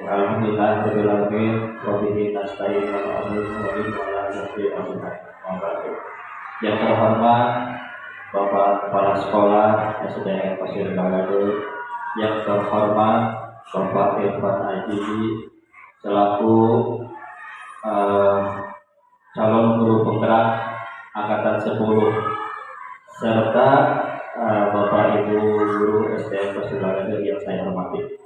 Alhamdulillahirabbil alamin wa bihi nasta'in ala umuri wa ala alihi. Yang terhormat Bapak Kepala Sekolah SDN Pasir Bagado, yang terhormat Bapak Irfan Aji selaku calon guru penggerak angkatan 10, serta Bapak Ibu guru SDN Pasir Bagado yang saya hormati.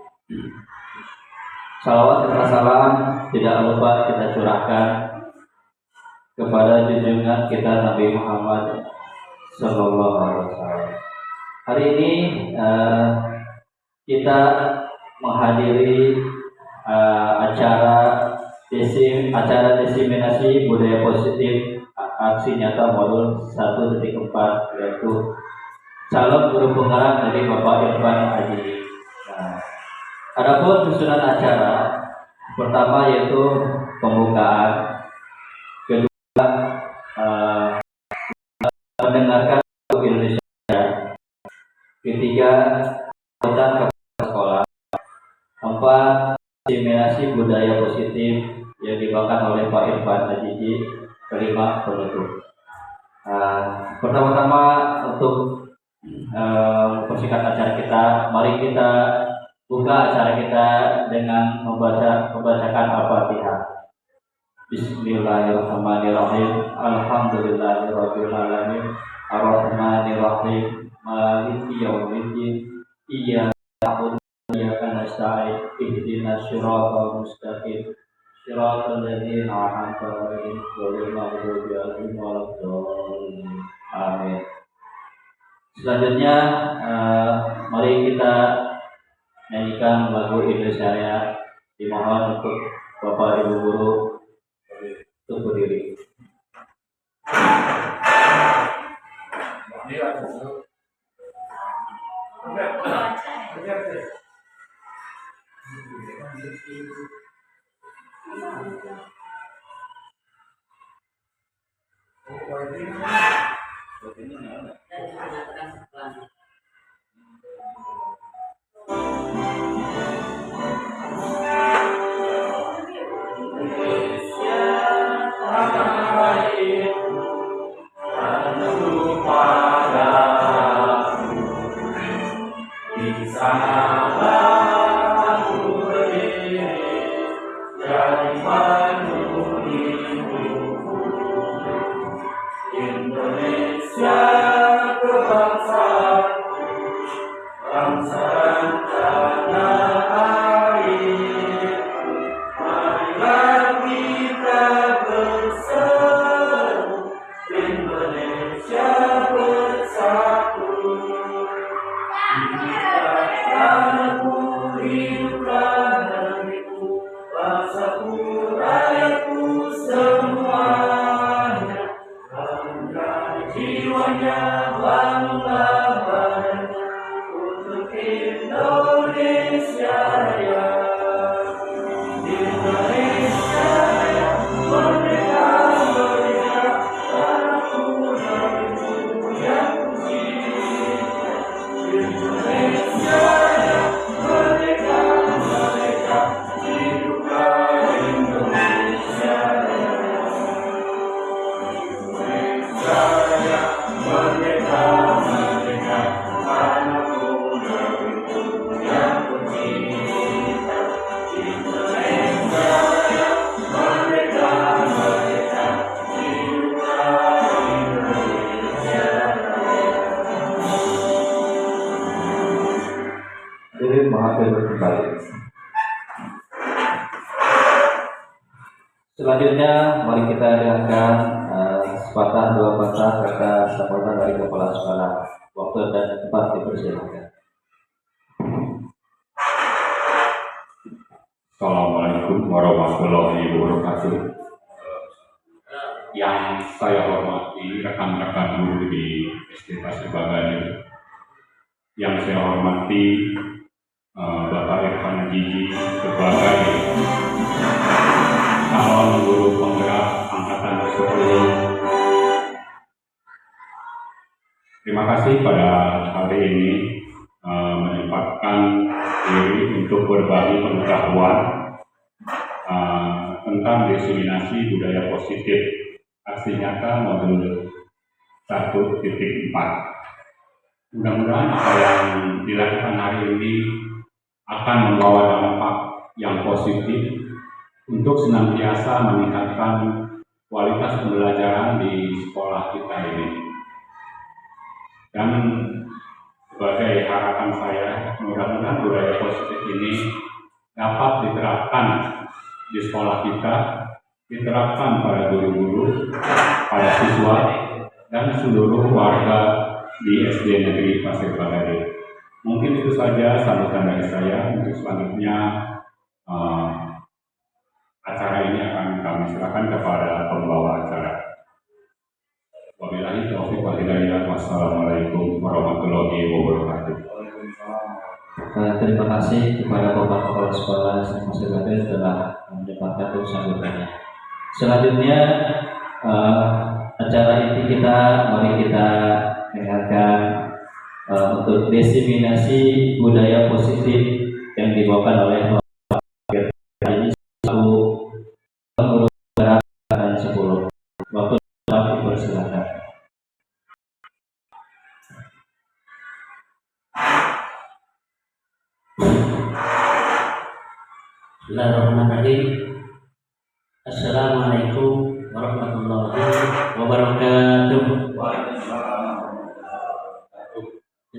Salawat serta salam tidak lupa kita curahkan kepada junjungan kita Nabi Muhammad Sallallahu Alaihi Wasallam. Hari ini kita menghadiri acara diseminasi budaya positif aksi nyata modul 1.4, yaitu calon guru penggerak dari Bapak Irfan Aji. Adapun susunan acara pertama yaitu pembukaan, kedua mendengarkan lagu Indonesia, ketiga tentang kepala sekolah, keempat diseminasi budaya positif yang dibawakan oleh Pak Irfan Aji, kelima penutup. Pertama-tama untuk mempersingkat acara kita, mari kita buka acara kita dengan membacakan Al-Fatihah. Bismillahirrahmanirrahim. Alhamdulillahirabbil alamin. Arrahmanirrahim. Maliki yaumiddin. Iyyaka na'budu wa iyyaka nasta'in. Ihdinas siratal mustaqim. Siratal ladzina an'amta 'alaihim ghairil maghdubi 'alaihim waladdallin. Amin. Selanjutnya mari kita nyanyikan lagu Indonesia Raya. Dimohon untuk Bapak Ibu guru untuk berdiri. Selanjutnya mari kita dengarkan sepatah dua patah kata sambutan dari kepala sekolah. Waktu dan tempat dipersilakan. Assalamualaikum warahmatullahi wabarakatuh. Yang saya hormati rekan-rekan guru di SD Pasir Bagado, yang saya hormati Bapak Irfan Aji sebagai calon guru penggerak angkatan 10. Terima kasih pada hari ini menyempatkan diri untuk berbagi pengetahuan tentang diseminasi budaya positif aksi nyata modul 1.4. Mudah-mudahan apa yang dilakukan hari ini akan membawa dampak yang positif untuk senantiasa meningkatkan kualitas pembelajaran di sekolah kita ini. Dan sebagai harapan saya, mudah-mudahan budaya positif ini dapat diterapkan di sekolah kita, diterapkan pada guru-guru, pada siswa, dan seluruh warga di SD Negeri Pasir Bagade. Mungkin itu saja sambutan dari saya. Untuk selanjutnya acara ini akan kami serahkan kepada pembawa acara. Wabillahi taufiq wal hidayah. Wassalamualaikum warahmatullahi wabarakatuh. Terima kasih kepada Bapak Kepala Sekolah SMP Pasir Bagade telah menyempatkan sambutannya. Selanjutnya acara ini mari kita dengarkan untuk diseminasi budaya positif yang dibawakan oleh Haji Sabu Guru dan 10. Waktu dipersilakan. Bismillahirrahmanirrahim. Assalamualaikum warahmatullahi wabarakatuh.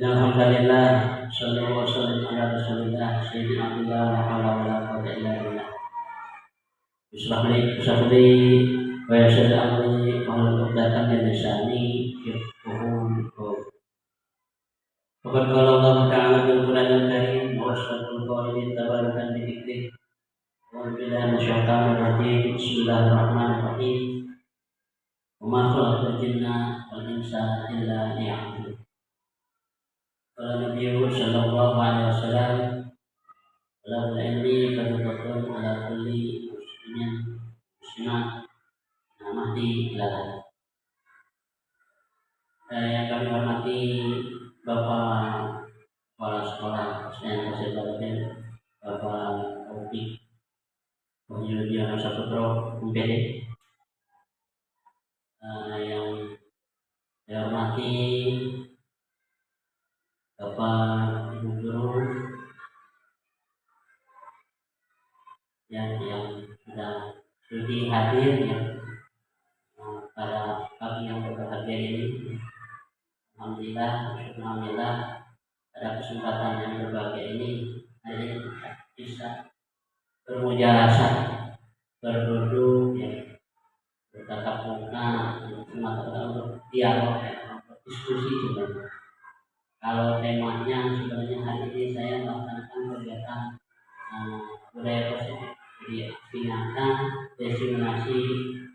Alhamdulillah, sallallahu alaihi wa sallam sayyidina Abdullah wa ala alihi wa sahbihi. Bismillahirrahmanirrahim. Wa yashhadu amri wa uqdatan min lisani yafqahu qawli. Faqad qala Allah ta'ala fil Qur'anil Karim wa ashraful qawli tabarakan bi dzikrih. Bismillahirrahmanirrahim. Wa ma khalaqtul jinna wal insa illa liya'budun. Qala Nabi sallallahu alaihi wasallam, "Talabul ilmi fardhatun 'ala kulli muslimin namahdi ilalah." Yang kami hormati Bapak Kepala Sekolah SDN Pasir Bagade, Bapak Taufik Wahyudiono Saputro MPD, yang saya hormati Bapak Ibu Guru yang sudah studi hadir pada pagi yang berbahagia ini. Alhamdulillah pada kesempatan yang berbahagia ini hari ini kita bisa bermujalasah, berduduk, bertatap muka, untuk dialog, diskusi sebenarnya. Kalau temanya sebenarnya hari ini saya melaksanakan kegiatan budaya positif, jadi nyata diseminasi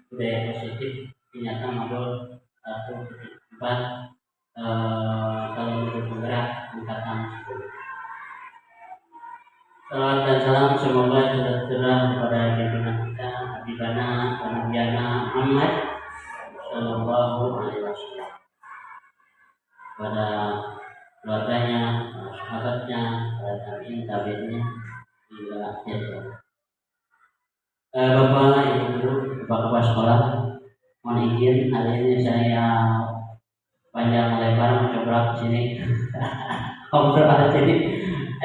budaya positif nyata modul 1.4 kalau untuk penggerak angkatan 10. Salawat dan salam semoga tercurah kepada junjungan kita Habibana wa Nabiyana Muhammad sallallahu alaihi wasallam, pada keluarganya, sahabatnya, para tabi'in-tabi'innya hingga akhir. Bapak Ibu Guru, Bapak Kepala Sekolah, mohon izin hari ini saya panjang lebar mencoba di sini ngobrol aja ini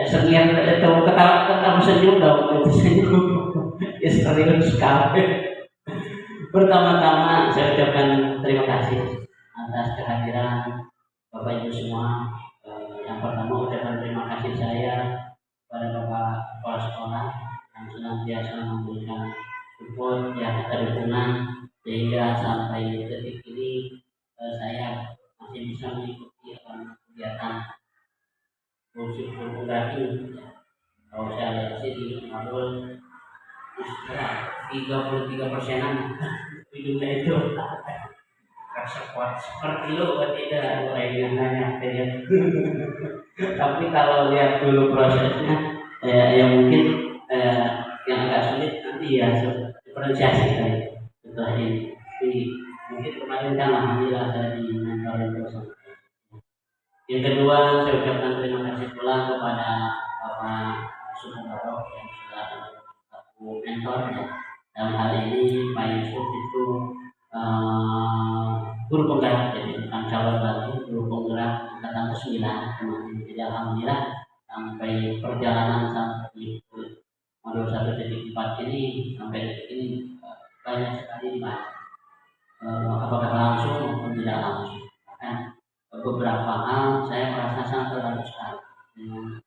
senian itu ketawa senyum dong, itu senyum serius sekali. Pertama-tama saya ucapkan terima kasih atas kehadiran Bapak Ibu semua. Yang pertama ucapan terima kasih saya pada Bapak Kepala Sekolah yang senantiasa memberikan support, dukungan, sehingga sampai detik ini saya masih bisa mengikuti kegiatan kursus fotografi. Kalau saya lihat sih di modul 33%-an hidupnya itu sekuat seperkilo tidak lainnya ya. Tapi kalau lihat dulu prosesnya yang mungkin yang agak sulit nanti ya diferensiasi saya setelah ini. Jadi mungkin kemarin kan alhamdulillah saya di mentoring dosen. Yang kedua, saya ucapkan terima kasih pula kepada Bapak Sumarno yang sudah mentor ya. Dalam hal ini Pak Yusuf itu guru penggerak, jadi bukan calon lagi, guru penggerak angkatan ke-9 kemarin. Jadi alhamdulillah sampai perjalanan sampai modul 1.4 ini sampai detik ini banyak sekali dibahas, apakah langsung maupun tidak langsung. Bahkan beberapa hal saya merasa sangat terharu sekali dengan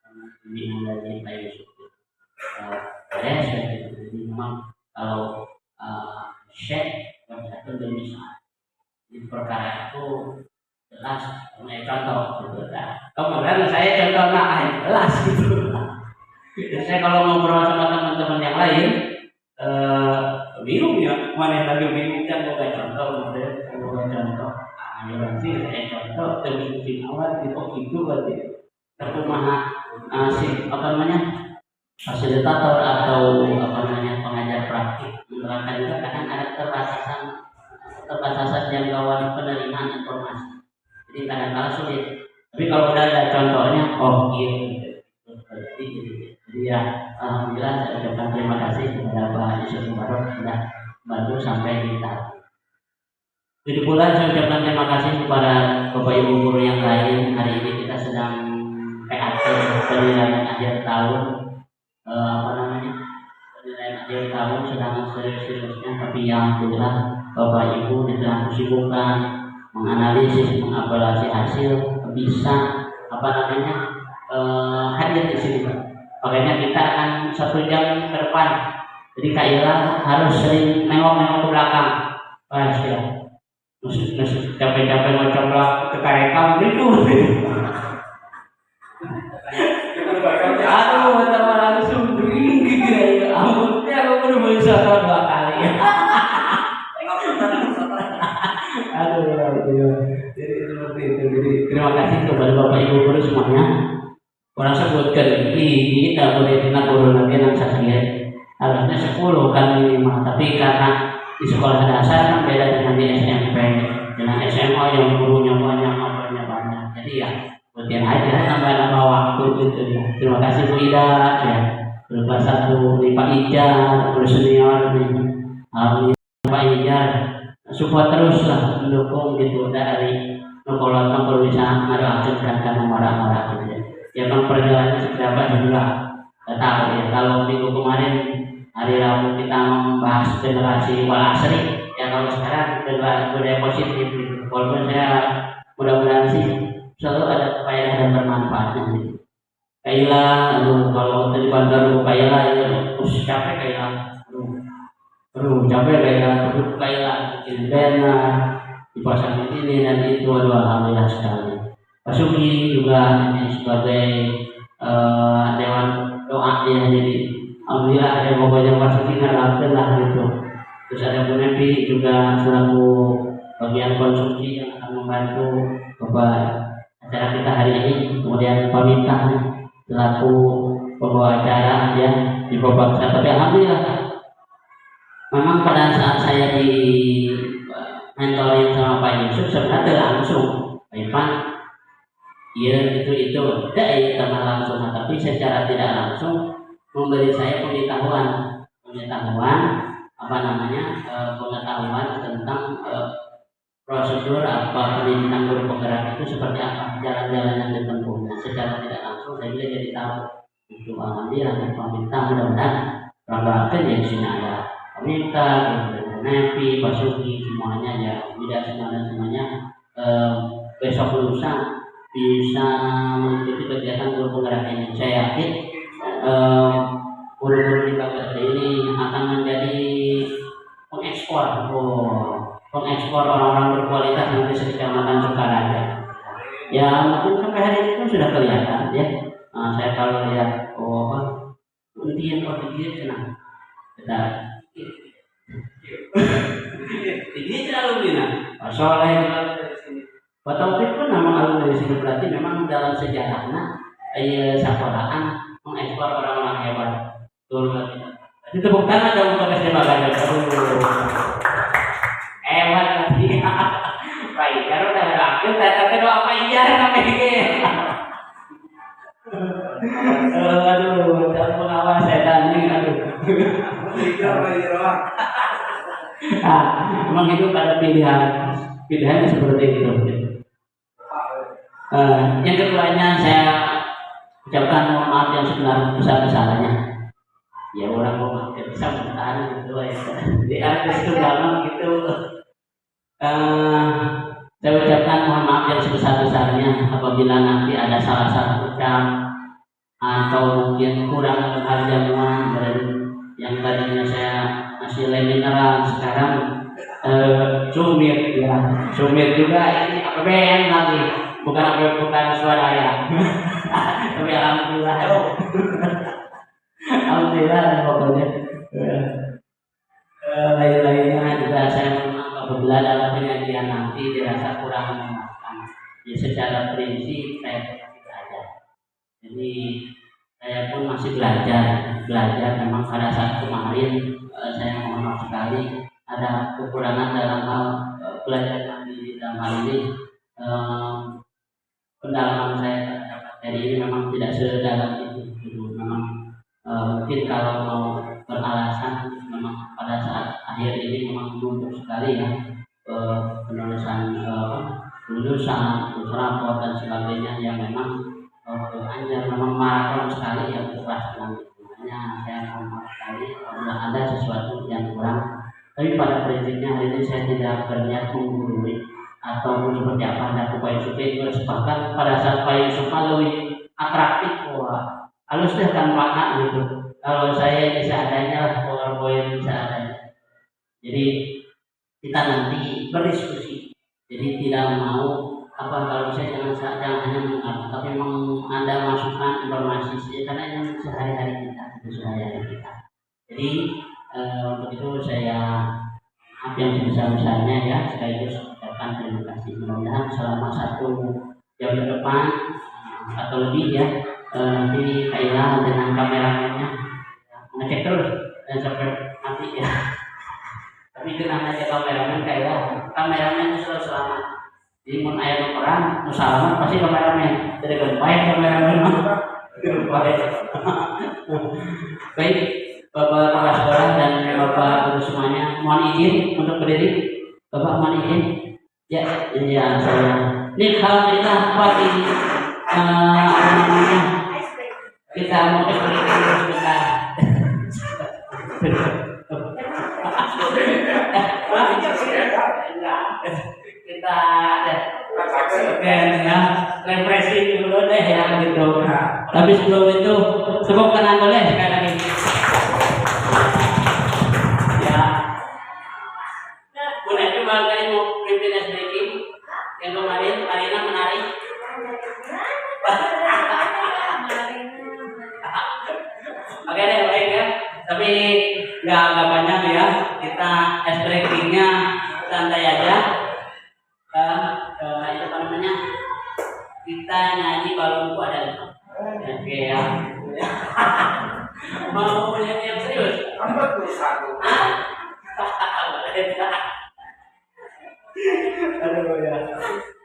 bimbingan dari Pak Yusuf. Jadi memang kalau share satu demi satu di perkara itu jelas punya contoh gitu. Kemudian saya contoh jelas gitu. Jadi saya kalau ngobrol sama teman-teman yang lain bingung ya, mana tadi bingung kan mau contoh, kemudian mau contoh nanti saya contoh terus awal gitu berarti terkumaha si fasilitator atau pengajar praktik menerangkan juga kadang ada terbatasan jangkauan penerimaan informasi, jadi kadang-kadang sulit. Tapi kalau udah ada contohnya, jadi ya alhamdulillah saya ucapkan terima kasih kepada Pak Yusuf Mubarok sudah bantu sampai di tahap. Begitu pula saya ucapkan terima kasih kepada Bapak Ibu guru yang lain. Hari ini kita sedang PAT penilaian akhir tahun, penilaian akhir tahun sedang serius-seriusnya, tapi yang alhamdulillah Bapak Ibu di dalam kesibukan menganalisis, mengevaluasi hasil bisa hadir di sini. Makanya kita akan 1 jam ke depan. Jadi Kak Ila harus sering nengok ke belakang. Pas ya. Capek-capek mau coba ke karekam gitu. Aduh, tambah langsung dingin gitu ya. Ampun, aku perlu bisa 2 kali. Aduh, jadi seperti itu. Jadi terima kasih kepada Bapak Ibu guru semuanya. Orang sebutkan ini kita boleh tina guru lagi yang saya harusnya 10 kan minimal, tapi karena di sekolah dasar kan beda dengan di SMP, dengan SMA yang gurunya banyak, nomornya banyak. Jadi ya rutin aja tambah waktu gitu ya. Terima kasih Bu Ida ya. Berupa 1 di Pak Ijar, guru senior nih. Pak Ijar support terus lah, mendukung gitu dari kalau bisa ngadakan karena marah-marah gitu ya. Ya kan perjalanannya seperti apa juga tidak tahu ya. Kalau minggu kemarin hari Rabu kita membahas generasi wal asri, ya kalau sekarang budaya positif gitu. Walaupun saya mudah-mudahan sih selalu ada faedah dan bermanfaatnya gitu. Kaila, kalau tadi bandar Kaila ya, capek Kaila, capek Kaila, terus Kaila bikin banner dipasang ini dan itu, alhamdulillah sekali. Pak Sugi juga ini sebagai dewan doa ya, jadi alhamdulillah ada pokoknya Pak Sugi ngalamin lah gitu. Terus ada Bu Nepi juga selaku bagian konsumsi yang akan membantu Bapak acara kita hari ini. Kemudian Pak Minta selaku pembawa acara ya di babak 1. Tapi alhamdulillah memang pada saat saya di mentoring sama Pak Yusuf sebenarnya langsung Pak Ipan iya itu tidak teman langsung, tapi secara tidak langsung memberi saya pengetahuan pengetahuan tentang prosedur pendidikan guru penggerak itu seperti apa, jalan-jalan yang ditempuhnya. Secara tidak langsung saya juga jadi tahu itu. Alhamdulillah dan pemerintah mudah-mudahan rambakan ya di sini ada pemerintah, Nepi, Pak Sugi semuanya ya, tidak semuanya besok lusa bisa mengikuti kegiatan guru penggerak ini. Saya yakin guru-guru di KBRT ini akan menjadi pengekspor orang-orang berkualitas nanti sekecamatan Sukaraja. Ya mungkin sampai hari ini pun sudah kelihatan ya. Saya kalau lihat nanti yang dia senang. Ini selalu bina. Soleh dari sini. Pak Taufik pun nama alumni dari sini, berarti memang dalam sejarahnya sekolahan mengekspor orang-orang hebat. Betul berarti. Jadi tepuk tangan dong untuk SD Bagaimana. Hebat lagi. Baik, kalau udah rakyat, tapi doa apa iya namanya. Aduh, dalam pengawas setan ini, aduh. Nah, memang itu pada pilihannya seperti itu. Yang keduanya saya ucapkan mohon maaf yang sebesar-besarnya. Ya orang mau bisa bertahan gitu ya. Di artis itu gampang gitu. Saya ucapkan mohon maaf yang sebesar-besarnya apabila nanti ada salah ucap atau mungkin kurang dalam hal jamuan dari yang tadinya saya masih mineral sekarang sumir ya. Sumir juga ini APBN lagi bukan suara ya. Tapi alhamdulillah. Alhamdulillah pokoknya lain-lainnya juga saya apabila dalam penyajian nanti dirasa kurang memakan. Ya secara prinsip saya tidak ada. Jadi saya pun masih belajar memang pada saat kemarin saya mohon maaf sekali ada kekurangan dalam hal belajar mandiri dalam hal ini pendalaman saya terhadap materi ini memang tidak sedalam itu dulu. Memang mungkin kalau mau beralasan memang pada saat akhir ini memang butuh sekali ya penulisan lulusan, rapor dan sebagainya yang memang hanya memang maraton sekali yang kelas nantinya saya mohon maaf sekali apabila ada sesuatu yang kurang. Tapi pada prinsipnya hari ini saya tidak berniat menggurui ataupun seperti apa ada upaya supaya bahkan pada saat Pak Yusuf lebih atraktif halus deh kan makna gitu. Kalau saya bisa adanya powerpoint bisa adanya. Jadi kita nanti berdiskusi. Jadi tidak mau kalau saya jangan hanya mendengar, tapi memang ada masukan informasi karena ini sehari-hari kita, Jadi untuk itu saya maaf yang sebesar-besarnya ya, sekaligus ucapkan terima kasih. Mudah-mudahan selama 1 jam ke depan atau lebih ya, nanti Kaila dengan kameramennya ngecek terus dan sampai mati ya. Tapi tenang aja kameramen Kaila, kameramen itu selalu selamat. Jadi mau ayat orang, mau salaman pasti kameramen. Jadi baik kameramen baik. Baik, Bapak kepala sekolah dan Bapak guru semuanya, mohon izin untuk berdiri. Bapak mohon izin. Ya saya. Ini alhamdulillah pagi kita mau berdiri sebentar. Kita ya refreshing dulu deh ya gitu. Tapi sebelum itu tepuk tangan boleh sekali lagi. Ya. Boleh coba kali mau pimpin breaking yang kemarin Marina menarik. Oke deh baik ya. Tapi nggak banyak ya. Kita breakingnya santai aja. Itu apa namanya? Kita nyanyi balonku ada 5. Oke ya. Mau nyanyi yang serius? Aduh ya.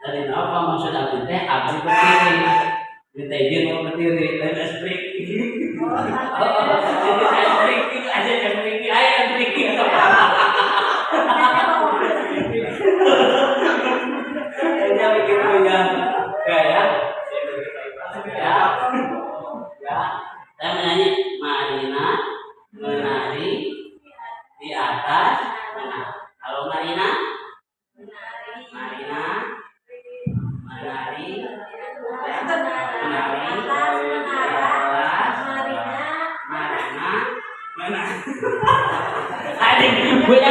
Tadi apa maksud aku teh? Aku berdiri. Kita izin mau berdiri dan break. Jadi saya breaking aja yang breaking, ayo yang breaking. Begitu ya, saya menyanyi Marina menari di atas menari. Halo Marina, Marina menari di atas Marina menari. Adik beda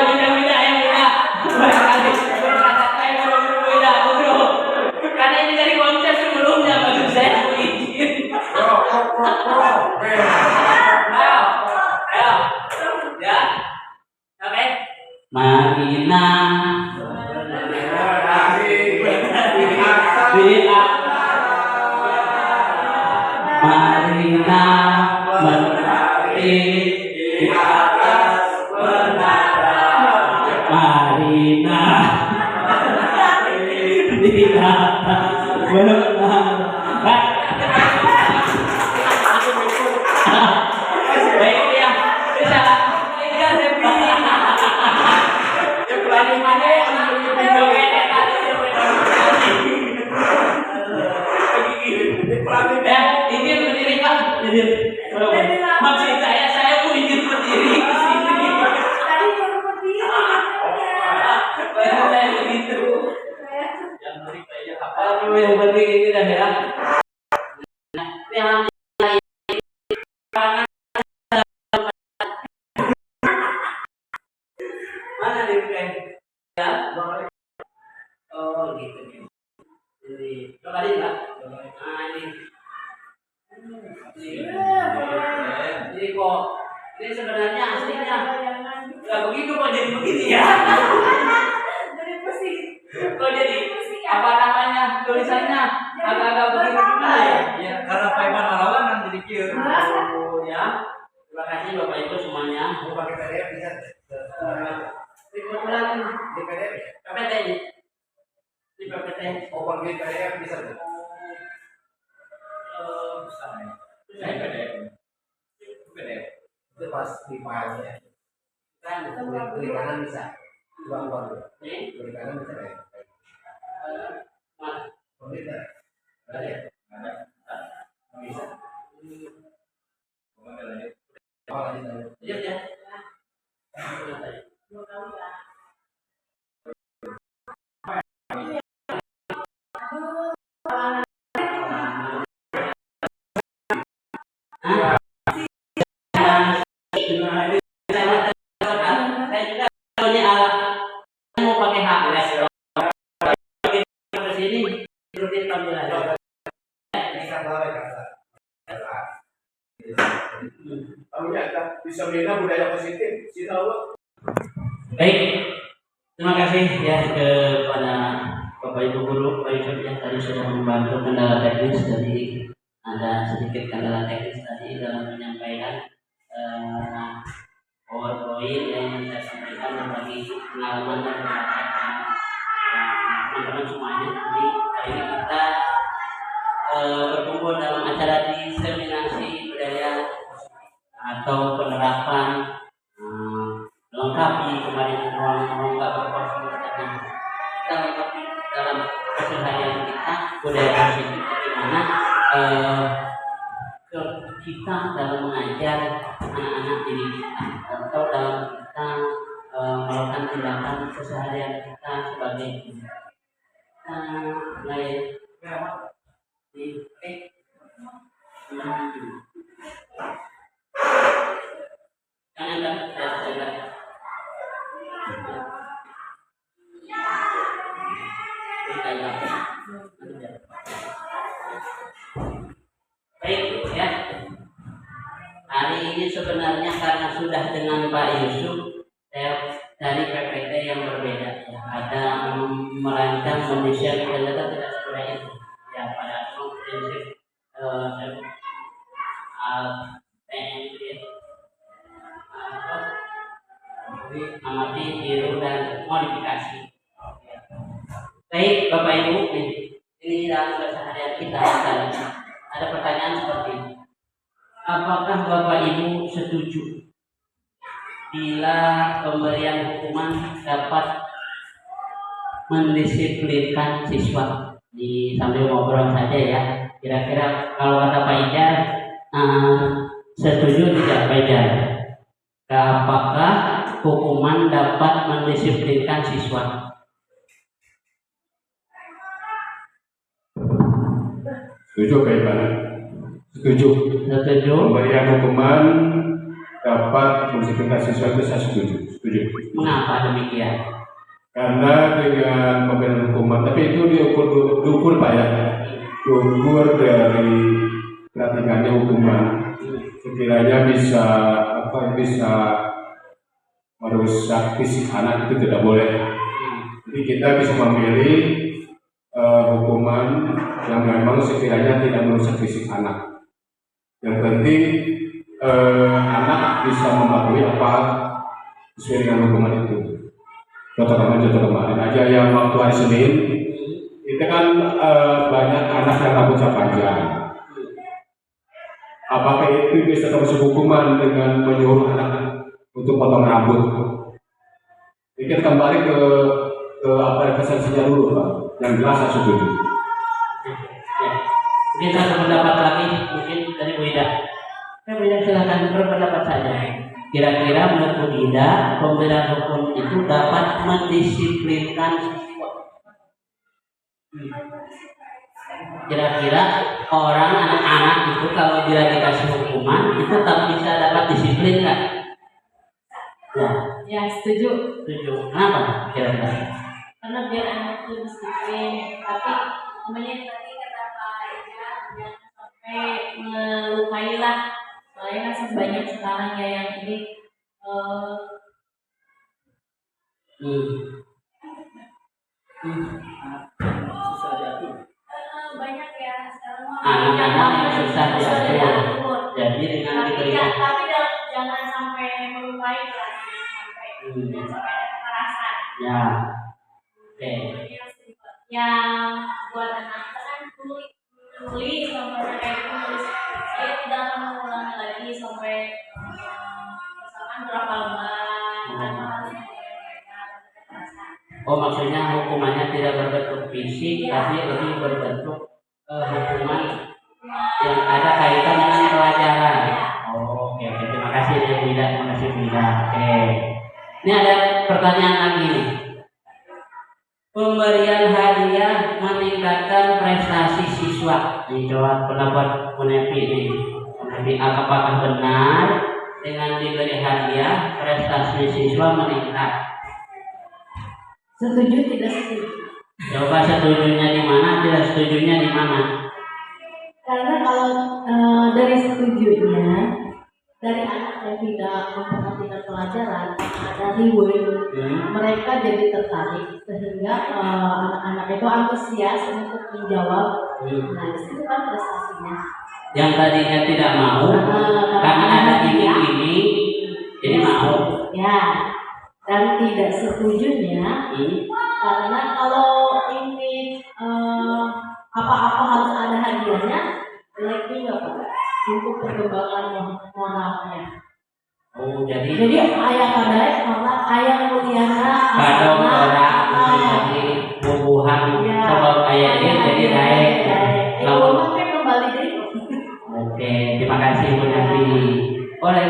ya. Karena ini dari konsep sebelumnya maksud saya izin. Ayo, ya, oke. Marina, Marina menari di atas menara. Marina di atas menara. Baik ya, bisa sebenarnya aslinya nggak begitu kok jadi begini ya. Kok jadi apa namanya tulisannya agak-agak begitu juga ya? Ya, karena Pak Iman lawanan jadi kieu. Oh ya. Terima kasih Bapak Ibu semuanya. Mau pakai PDF bisa. Di kebetulan Di PDF. PPT ini. Di PPT. Open di PDF bisa. Saya PDF. PDF. Itu pas di filenya. kan Klik kanan bisa. Keluar dulu. ini Klik kanan bisa ya. mas Bisa. Ada ya? Bisa. Oh, lanjut. lihat ya. Saya juga punya alat mau pakai HP ke sini rutin tampilan. Bisa keluar ya, Kak. Kamu ya, bisa bina budaya positif. Sini Allah. Baik, terima kasih ya kepada Bapak Ibu guru, Pak Yusuf yang tadi sudah membantu kendala teknis. Jadi ada sedikit kendala teknis tadi dalam menyampaikan PowerPoint yang saya sampaikan berbagi pengalaman dan pengalaman teman-teman semuanya. Jadi hari ini kita berkumpul dalam acara diseminasi budaya atau penerapan lengkapi kemarin ruang nggak berporsi kita lengkapi dalam keseharian kita budaya positif bagaimana kita dalam mengajar anak-anak didik kita atau dalam kita melakukan tindakan keseharian kita sebagai lain baik ya. Hari ini sebenarnya karena sudah dengan Pak Yusuf, saya dari PPT yang berbeda ya. Ada merancang mendesain ternyata tidak seperti itu ya, pada prinsip amati, tiru dan modifikasi. Baik Bapak Ibu, ini dalam keseharian kita ada pertanyaan seperti ini. Apakah Bapak Ibu setuju bila pemberian hukuman dapat mendisiplinkan siswa? Di sambil ngobrol saja ya. Kira-kira kalau kata Pak Ijar, setuju tidak Pak Ijar? Apakah hukuman dapat mendisiplinkan siswa? Setuju Pak Iban? Setuju. Setuju. Pemberian hukuman dapat mendisiplinkan siswa itu saya setuju. Setuju. Mengapa demikian? Karena dengan pemberian hukuman, tapi itu diukur Pak ya, diukur dari perhatikannya hukuman. Sekiranya bisa merusak fisik anak itu tidak boleh. Jadi kita bisa memilih hukuman yang memang sekiranya tidak merusak fisik anak. Yang penting anak bisa mematuhi apa sesuai dengan hukuman itu. Contoh kemarin aja yang waktu hari Senin, itu kan banyak anak yang rambutnya panjang. Apakah itu bisa termasuk hukuman dengan menyuruh anak untuk potong rambut? Kita kembali ke apa sanksinya dulu Pak. Yang jelas saya setuju. Mungkin satu pendapat lagi mungkin dari Bu Ida. Bu Ida silakan berpendapat saja. Kira-kira menurut Bu Ida pemberian hukum itu dapat mendisiplinkan siswa. Kira-kira orang anak-anak itu kalau dia dikasih hukuman itu tetap bisa dapat disiplin kan? Ya, setuju. Setuju. Kenapa? Kira-kira? Karena biar anak itu disiplin, tapi namanya tadi kata Pak Ega jangan sampai melukai lah. Soalnya kan banyak sekarang ya yang ini eh, Susah diatur. banyak ya sekarang mah Anak-anak yang susah susah diatur. diatur. Jadi dengan Tapi diberikan jangan sampai melukai lah, jangan sampai ada kekerasan. ya, oke. Jadi yang buat anak kan tulis contohnya kayak gitu, tulis saya tidak akan mengulangi lagi sampai misalkan berapa lembar tanpa harus memulai mereka kekerasan. Oh, maksudnya hukumannya tidak berbentuk fisik, tapi lebih berbentuk hukuman yang ada kaitan dengan pelajaran. Oh, oke. Terima kasih Bu Ida. Terima kasih Bu Ida. Oke. Ini ada pertanyaan lagi nih. Pemberian hadiah meningkatkan prestasi siswa. Ini jawab pendapat Punepi ini. Punepi, apakah benar dengan diberi hadiah prestasi siswa meningkat? Setuju tidak setuju? Coba setujunya di mana, tidak setujunya di mana? Karena kalau dari setujunya, dari anak yang tidak memperhatikan pelajaran, ada reward, mereka jadi tertarik sehingga anak-anak itu antusias untuk menjawab. Nah, itu kan prestasinya. Yang tadinya tidak mau, karena ada ini, jadi mau. Ya, dan tidak setujunya, karena kalau ini apa-apa harus ada hadiahnya, jelek juga Pak untuk perkembangan moralnya. Oh, jadi ayah kadai karena ayah muliana kado orang jadi bubuhan sebab ayah dia jadi baik. Kalau kan kembali diri. Oke, terima kasih Bu Nabi. Boleh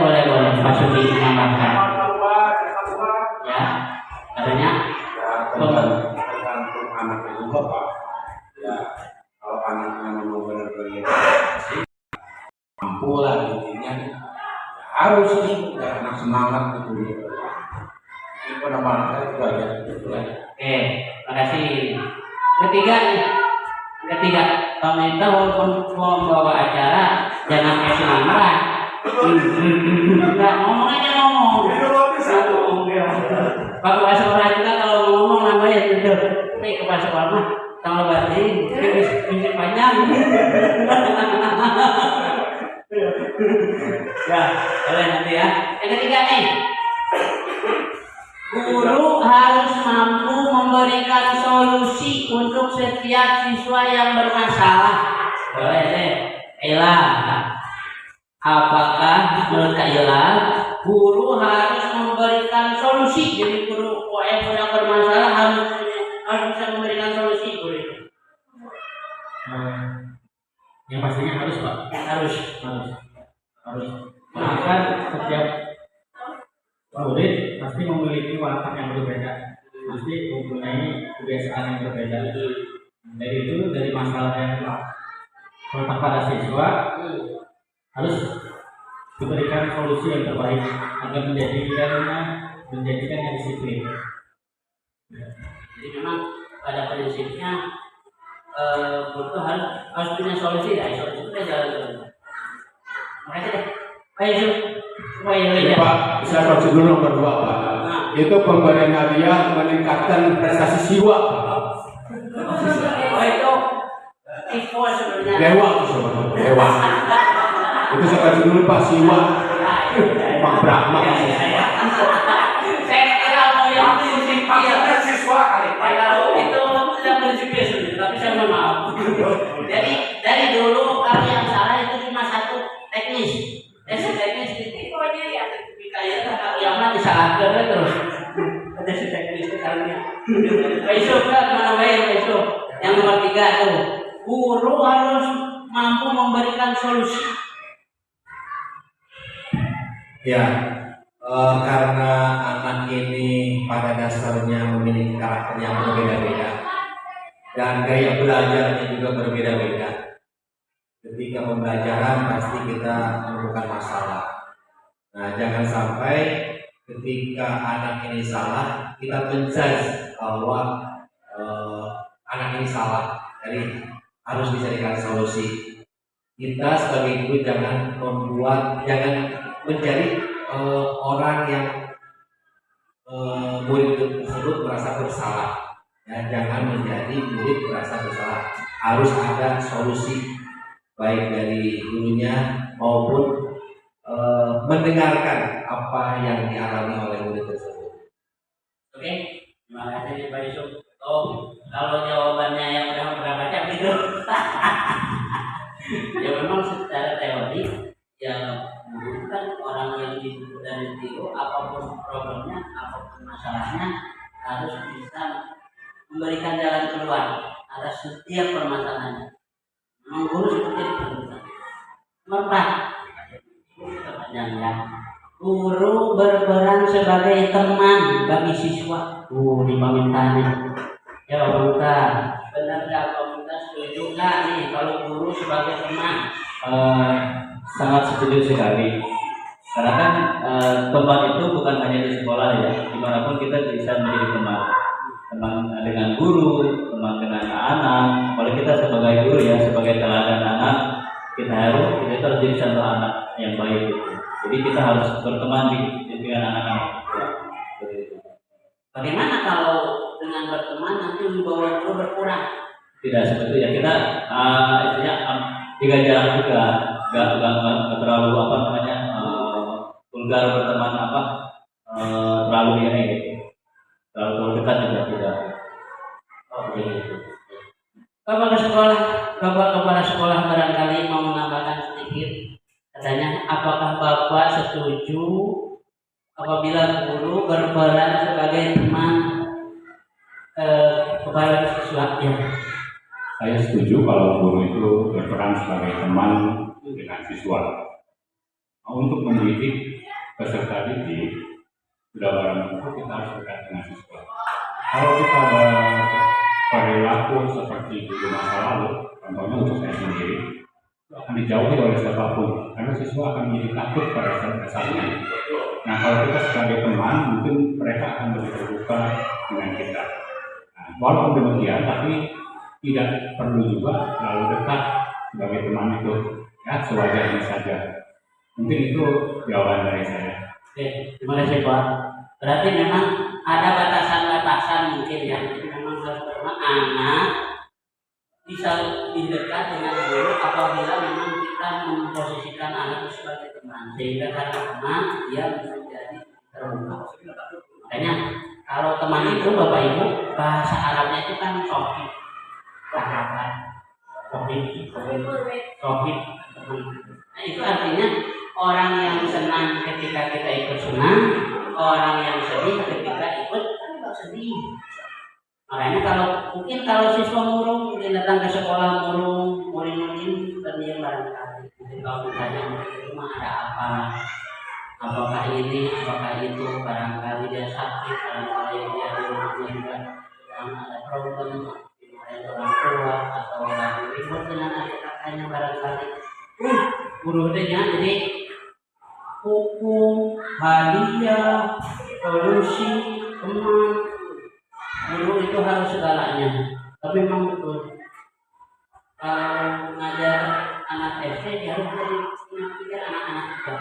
Pak Sudi menambahkan. Ya, katanya Tergantung anaknya juga Pak. Ya, kalau anaknya memang benar-benar mampu lah intinya, ya harus sih ya, anak semangat gitu. Ini penambahan saya itu aja. Oke, terima kasih. Ketiga, pemerintah walaupun membawa acara jangan kayak semangat. Enggak, ngomong aja ngomong. Pak Kepala Sekolah juga kalau ngomong namanya itu. Nih Kepala Sekolah mah kalau berarti bisa panjang. Ya, boleh nanti ya. Yang ketiga nih, guru harus mampu memberikan solusi untuk setiap siswa yang bermasalah. Boleh deh, Ella. Apakah menurut Ella, guru harus memberikan solusi? Jadi guru yang bermasalah harus bisa memberikan solusi, guru itu. Yang pastinya harus Pak. Harus. Bahkan setiap murid pasti memiliki watak yang berbeda, pasti mempunyai kebiasaan yang berbeda. Dari itu, dari masalah yang terletak pada siswa harus diberikan solusi yang terbaik agar menjadikannya disiplin. Jadi memang pada prinsipnya butuh harus punya solusi ya. Solusi itu jalan terus. Makasih deh. Pak, bisa prosedur nomor 2 Pak. Itu pemberian hadiah meningkatkan prestasi siswa. Oh itu info sebenarnya. Dewa itu sebenarnya. Dewa. Itu saya kasih dulu Pak Siwa. Pak Brahma. Saya kira mau yang prinsipil. Siswa kali. Itu sudah prinsipil sebenarnya, tapi saya mohon maaf. Jadi dari dulu kalau yang salah itu cuma satu teknis. Teknis infonya ya. Kayak yang mana disalahkan terus. Ada teknis sekalinya. Besok kan mana besok. Yang nomor 3 tuh, guru harus mampu memberikan solusi. Ya, karena anak ini pada dasarnya memiliki karakter yang berbeda-beda dan gaya belajarnya juga berbeda-beda. Ketika pembelajaran pasti kita menemukan masalah. Nah, jangan sampai ketika anak ini salah kita menjudge bahwa anak ini salah. Jadi harus dicarikan solusi. Kita sebagai guru jangan menjadi orang yang murid tersebut merasa bersalah. Ya, jangan menjadi murid merasa bersalah. Harus ada solusi baik dari gurunya maupun mendengarkan apa yang dialami oleh murid tersebut. Oke, terima kasih Pak Yusuf. Oh, kalau jawabannya yang udah pernah baca gitu. Ya memang secara teori ya guru kan orang yang dibutuhkan dari guru, apapun problemnya, apapun masalahnya harus bisa memberikan jalan keluar atas setiap permasalahannya. Memang guru seperti itu. Nomor 4, ya. Guru berperan sebagai teman bagi siswa. Di pemintanya. Ya Pak Muka, benar nggak Pak Muka, setuju nggak nih kalau guru sebagai teman? Sangat setuju sekali. Karena kan teman itu bukan hanya di sekolah ya, dimanapun kita bisa menjadi teman. Teman dengan guru, teman dengan anak. Kalau kita sebagai guru ya, sebagai teladan anak, kita harus jadi satu anak yang baik itu. Jadi kita harus berteman dengan anak-anak. Bagaimana kalau dengan berteman nanti wibawa guru berkurang? Tidak seperti ya, kita istilahnya jaga jarak juga, nggak terlalu vulgar berteman terlalu ini gitu. Terlalu dekat juga tidak. Oke. Bapak kepala sekolah barangkali mau menambahkan sedikit. Katanya, apakah Bapak setuju apabila guru berperan sebagai teman kepada siswa? Ya. Saya setuju kalau guru itu berperan sebagai teman dengan siswa. Untuk mendidik peserta didik, sudah barang tentu kita harus dekat dengan siswa. Kalau kita berperilaku seperti dulu masa lalu, contohnya untuk saya sendiri, itu akan dijauhi oleh siapapun, karena siswa akan menjadi takut pada saat-saatnya. Nah, kalau kita sebagai teman, mungkin mereka akan lebih terbuka dengan kita. Nah, walaupun demikian, tapi tidak perlu juga terlalu dekat sebagai teman itu, ya sewajarnya saja. Mungkin itu jawaban dari saya. Oke, terima kasih Pak. Berarti memang ada batasan-batasan mungkin ya. Jadi memang harus anak bisa lebih dekat dengan guru apabila memang kita memposisikan anak itu sebagai teman, sehingga karena teman dia bisa menjadi terbuka. Makanya kalau teman itu Bapak Ibu bahasa Arabnya itu kan sohib, sahabat, sohib. Nah, itu artinya orang yang senang ketika kita ikut senang, orang yang sedih ketika ikut sedih. Makanya kalau siswa murung, dia datang ke sekolah murung, muring-muring, terdiam barangkali. Jadi kalau ditanya di rumah ada apa, apakah ini, apakah itu, barangkali dia sakit, barangkali dia di rumahnya juga sedang ada problem, dimarahin orang tua atau lagi ribut dengan adik-adiknya barangkali. Guru idenya jadi hukum, hadiah, solusi, teman. Guru itu harus segalanya. Tapi memang betul kalau ngajar anak SD dia harus jadi pikir anak-anak juga.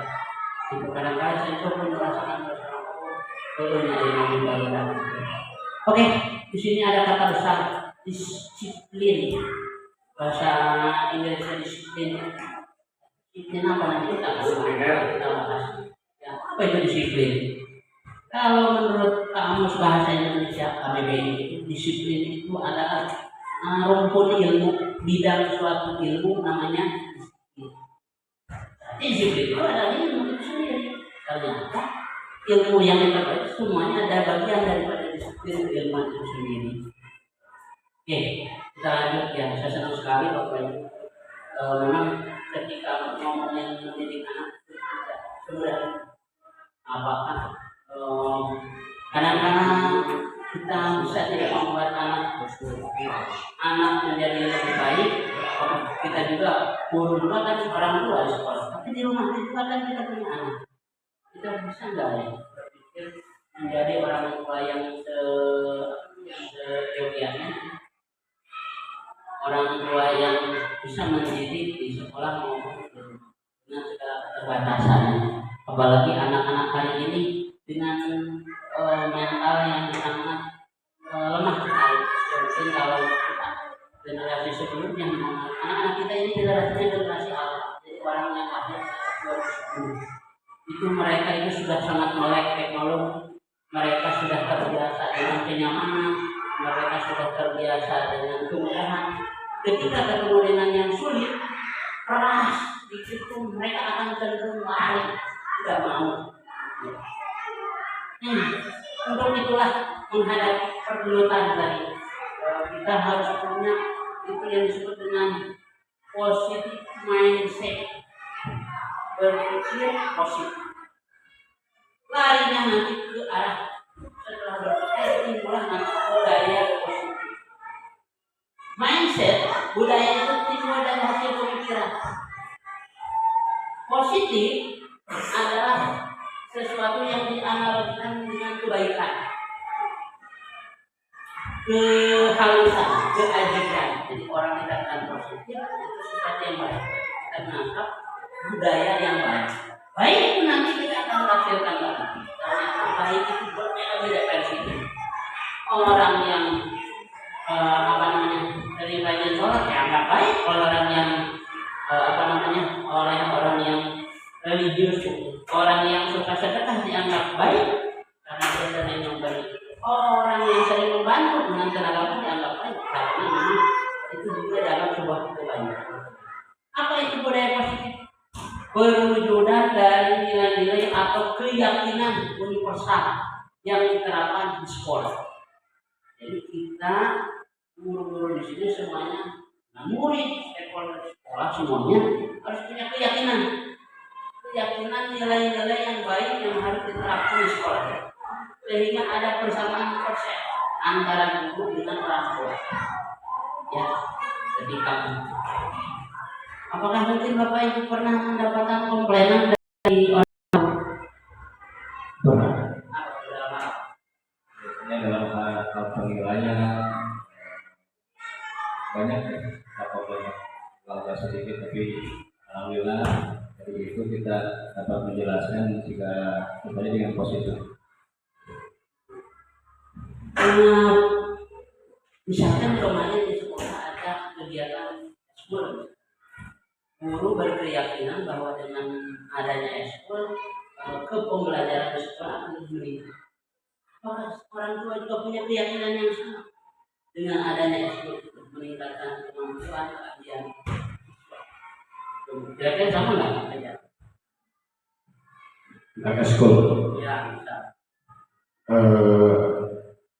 Itu kadang-kadang saya itu pun merasakan bersama baru. Oke, di sini ada kata besar disiplin. Bahasa Inggrisnya disiplin. Disiplin apa nanti kita bahas. Ya, apa itu disiplin? Kalau menurut Kamus Bahasa Indonesia KBBI itu disiplin itu adalah rumpun ilmu, bidang suatu ilmu namanya disiplin. Disiplin itu adalah ilmu itu sendiri. Ternyata ilmu yang kita baca semuanya ada bagian daripada disiplin ilmu itu sendiri. Oke, kita lanjut ya. Saya senang sekali Bapak Ibu. Memang ketika ngomongin mendidik anak itu tidak semudah. Apakah kadang-kadang kita bisa tidak membuat anak menjadi lebih baik. Kita juga guru juga kan orang tua di sekolah, tapi di rumah juga kan kita punya anak. Kita bisa nggak ya berpikir menjadi orang tua yang seyogianya, orang tua yang bisa mendidik di sekolah maupun di rumah dengan segala keterbatasannya. apalagi anak-anak hari ini dengan mental yang sangat lemah sekali. Mungkin kalau generasi sebelumnya, anak-anak kita ini generasi awal, jadi orang yang lahir 2010 itu mereka itu sudah sangat melek teknologi, mereka sudah terbiasa dengan kenyamanan, mereka sudah terbiasa dengan kemudahan. Ketika ketemu dengan yang sulit, keras, itu mereka akan cenderung lari, tidak mau. Untuk itulah menghadapi pergulutan dari kita harus punya itu yang disebut dengan positive mindset, berpikir positif. Larinya nanti ke arah setelah berpikir timbullah nanti budaya positif. Mindset budaya itu timbul dari hasil pemikiran. Positif adalah sesuatu yang dianalogikan dengan kebaikan, kehalusan, keajiban. Jadi orang tidak akan positif itu sesuatu yang baik. Kita menangkap budaya yang baik. Baik itu nanti kita akan hasilkan lagi. Karena baik itu berbeda-beda versi. Orang yang dari rajin sholat ya anggap baik. Orang yang orang yang religius, orang yang suka sedekah dianggap baik karena dia sering memberi. Orang yang sering membantu dengan tenaga pun dianggap baik karena memang itu juga dalam sebuah kebaikan. Apa itu budaya positif? Perwujudan dari nilai-nilai atau keyakinan universal yang diterapkan di sekolah. Jadi kita guru-guru di sini semuanya, murid, stakeholder sekolah semuanya harus punya keyakinan nilai-nilai yang baik yang harus diterapkan di sekolah. Sehingga ada persamaan konsep antara guru dengan orang tua. Ya, ketika apakah mungkin Bapak Ibu pernah mendapatkan komplainan dari orang tua? Biasanya dalam hal penilaian banyak ya, kalau sedikit, tapi alhamdulillah dari itu kita dapat menjelaskan jika kembali dengan positif. Misalkan kemarin di sekolah ada kegiatan ekskul, guru berkeyakinan bahwa dengan adanya ekskul kepembelajaran di sekolah akan meningkat. Apakah orang tua juga punya keyakinan yang sama dengan adanya ekskul meningkatkan kemampuan kajian? Kira-kira sama nggak? Tentang ekskul. Ya, bisa.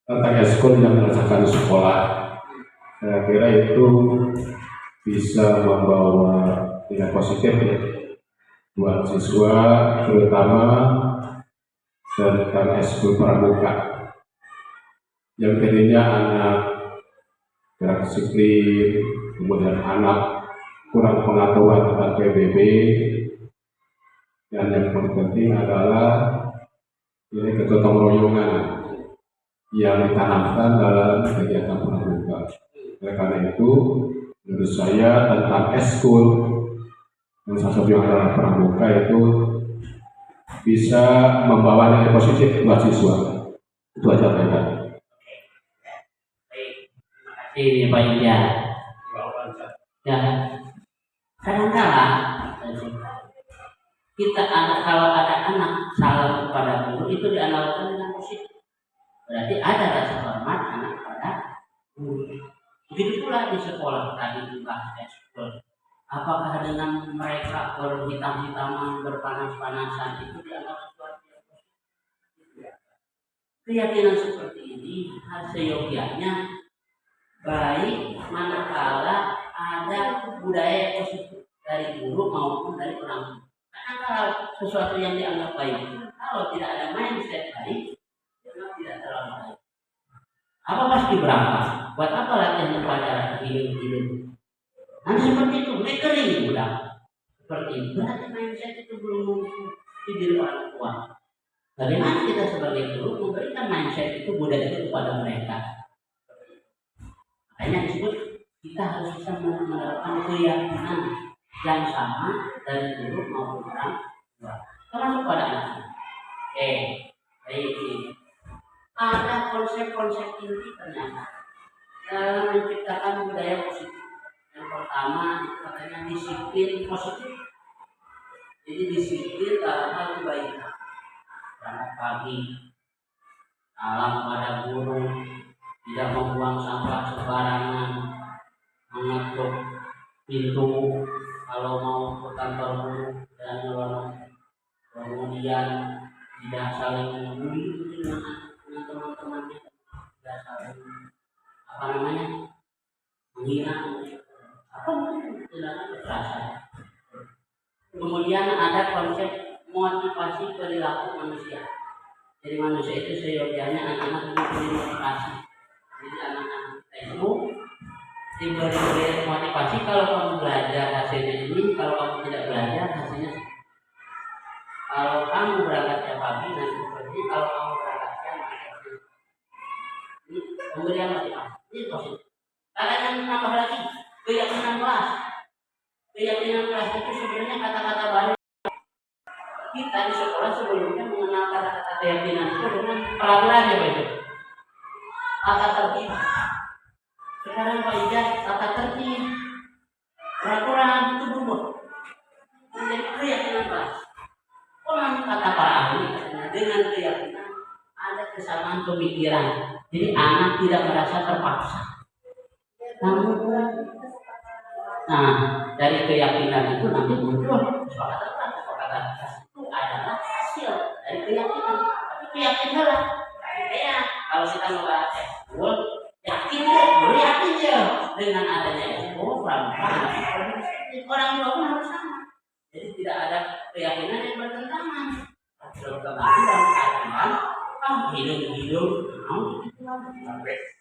Tentang ekskul yang dirasakan di sekolah, saya kira itu bisa membawa nilai positif ya buat siswa, terutama tentang ekskul pramuka yang tadinya anak gerak disiplin, kemudian anak kurang pengetahuan tentang PBB, dan yang paling penting adalah ini kegotong royongan yang ditanamkan dalam kegiatan pramuka. Oleh karena itu, menurut saya tentang ekskul yang salah satu yang adalah pramuka itu bisa membawa nilai positif buat siswa. Itu aja Pak. Baik, terima kasih Pak Yuda. Ya, kadang-kala kita kalau ada anak salah kepada guru itu dianalogkan dengan positif. Berarti ada rasa hormat anak pada guru. Begitu pula di sekolah tadi dibahas ekskul. Apakah dengan mereka berhitam-hitaman, berpanas-panasan itu dianggap sesuatu yang positif? Keyakinan seperti ini seyogianya baik manakala ada budaya positif dari guru maupun dari orang tua. Karena kalau sesuatu yang dianggap baik, kalau tidak ada mindset baik, tidak terlalu baik. Apa pasti berapa? Buat apa latihan pelajaran hidup? Nanti seperti itu, kering udah. Seperti itu, berarti mindset itu belum muncul di diri orang tua. Bagaimana kita sebagai guru memberikan mindset itu, budaya itu kepada mereka? Makanya disebut kita harus bisa menerapkan keyakinan yang sama dari guru maupun orang tua. termasuk pada anak. Oke, baik. Ada konsep-konsep inti ternyata dalam menciptakan budaya positif. Yang pertama katanya disiplin positif. Jadi disiplin dalam hal kebaikan. Berangkat pagi, salam pada guru, tidak membuang sampah sembarangan, mengetuk pintu kalau mau ke kantor guru dan kemudian tidak saling membuli dengan teman-temannya, tidak saling apa namanya menghina, apa mungkin tidak kekerasan. Kemudian ada konsep motivasi perilaku manusia. Jadi manusia itu seyogianya anak-anak diberi motivasi. Jadi anak-anak kita itu diberi motivasi, kalau kamu belajar hasilnya ini, kalau kamu tidak belajar hasilnya. Kalau kamu berangkat tiap pagi nanti seperti, kalau kamu berangkat siang nanti. Ini pemberian motivasi. Ini positif. Kadang yang nambah lagi keyakinan kelas. Keyakinan kelas itu sebenarnya kata-kata baru. Kita di sekolah sebelumnya mengenal kata-kata keyakinan itu dengan peraturan ya Pak Ijaz. Tata tertib. Sekarang Pak Ijaz tata tertib, peraturan itu berubah menjadi keyakinan kelas. Konon kata para ahli dengan keyakinan ada kesamaan pemikiran. Jadi anak tidak merasa terpaksa. Namun, dari keyakinan itu nanti muncul kesepakatan itu adalah hasil dari keyakinan. Tapi keyakinanlah. Ya, kalau kita membahas ekskul, yakin ya dengan adanya ekskul, orang tua pun harus sama. Jadi tidak ada keyakinan yang bertentangan. Bertentangan dalam keyakinan, hidup,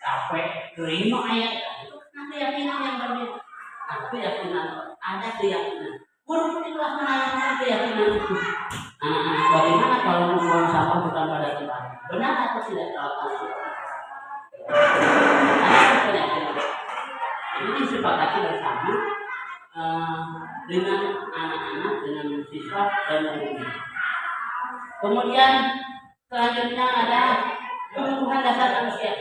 capek, terima ayat itu karena keyakinan yang berbeda. Nah, keyakinan ada keyakinan. Guru telah menanamkan keyakinan itu. Anak-anak bagaimana kalau membuang sampah bukan pada tempat? Benar atau tidak terlalu? Ada keyakinan. Ini disepakati bersama dengan anak-anak, dengan siswa dan guru. Kemudian selanjutnya ada kebutuhan dasar manusia.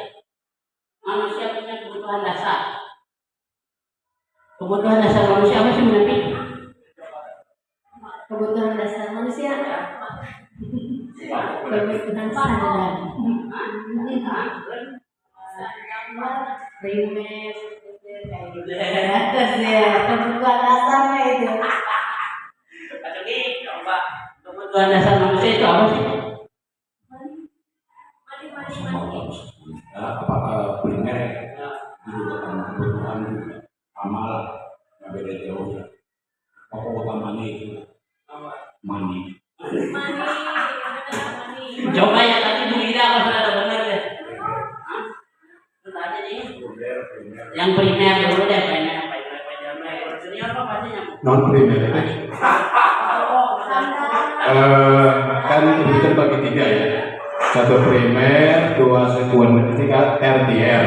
Manusia punya kebutuhan dasar. Kebutuhan dasar manusia apa sih menurut? Kebutuhan dasar manusia. Kebutuhan standar. Primer, kayak gitu. Terus ya, kebutuhan dasarnya itu. Oke, coba kebutuhan dasar manusia itu apa sih? Primer juga kebutuhan amal nggak beda jauh ya. Pokok utamanya itu mani. Coba ya tadi Bu Ida apa sudah benar deh? Tadi nih. Yang primer dulu deh, primer. Junior apa pastinya? Non primer. Kan itu terbagi tiga ya. Satu primer, dua sekunder, tiga tertier.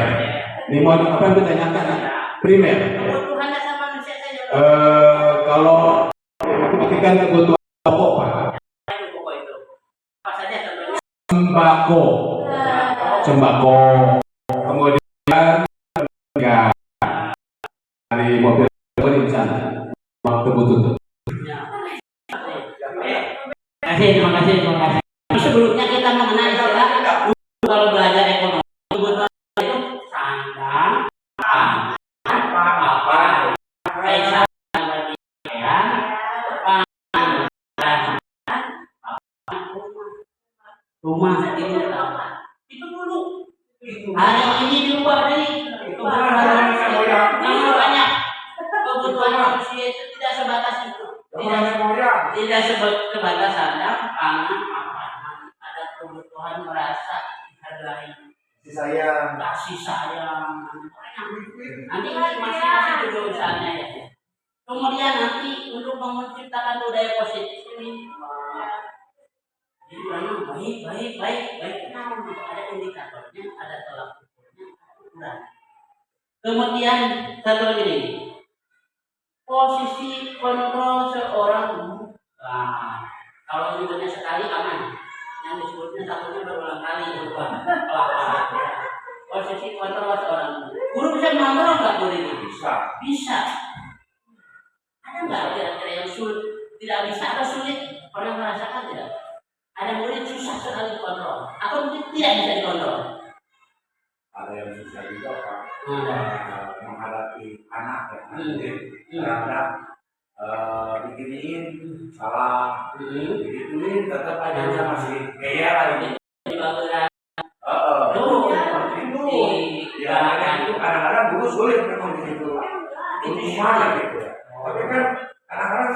Ini mau apa yang ditanyakan? Primer. Kebutuhan dasar manusia saja. Kalau kan kebutuhan pokok Pak. Pokok itu. Apa saja contohnya? Sembako. Kemudian ya dari mobil di sana. Kebutuhan. Terima kasih. Sebelumnya kita mengenai istilah kalau belajar ekonomi kebutuhan itu sandang, apa, rumah itu dulu. Hari ini diubah nih. Banyak kebutuhan manusia itu tidak sebatas itu. Tidak sebatas sandang, pangan, ada kebutuhan merasa dihargai, kasih sayang. Nanti masih jurusannya ya. Kemudian nanti untuk menciptakan budaya positif ini, jadi baik. Nah, ada indikatornya, ada tolak ukurnya, ukuran. Kemudian satu lagi nih, posisi kontrol seorang guru. Nah, Kalau nyebutnya sekali aman, yang disebutnya satunya berulang kali berubah. Posisi kontrol seorang guru bisa mengontrol nggak murid ini? Bisa. Ada nggak kira-kira yang sulit? Tidak bisa atau sulit? Pernah merasakan tidak? Ada murid susah sekali dikontrol, atau mungkin tidak bisa dikontrol? Ada yang susah juga Pak, menghadapi anak ya, kadang-kadang diginiin salah, digituin tetap aja dia masih gaya lagi. Itu kadang-kadang guru sulit memang di situ. Gimana gitu ya? Tapi kan kadang-kadang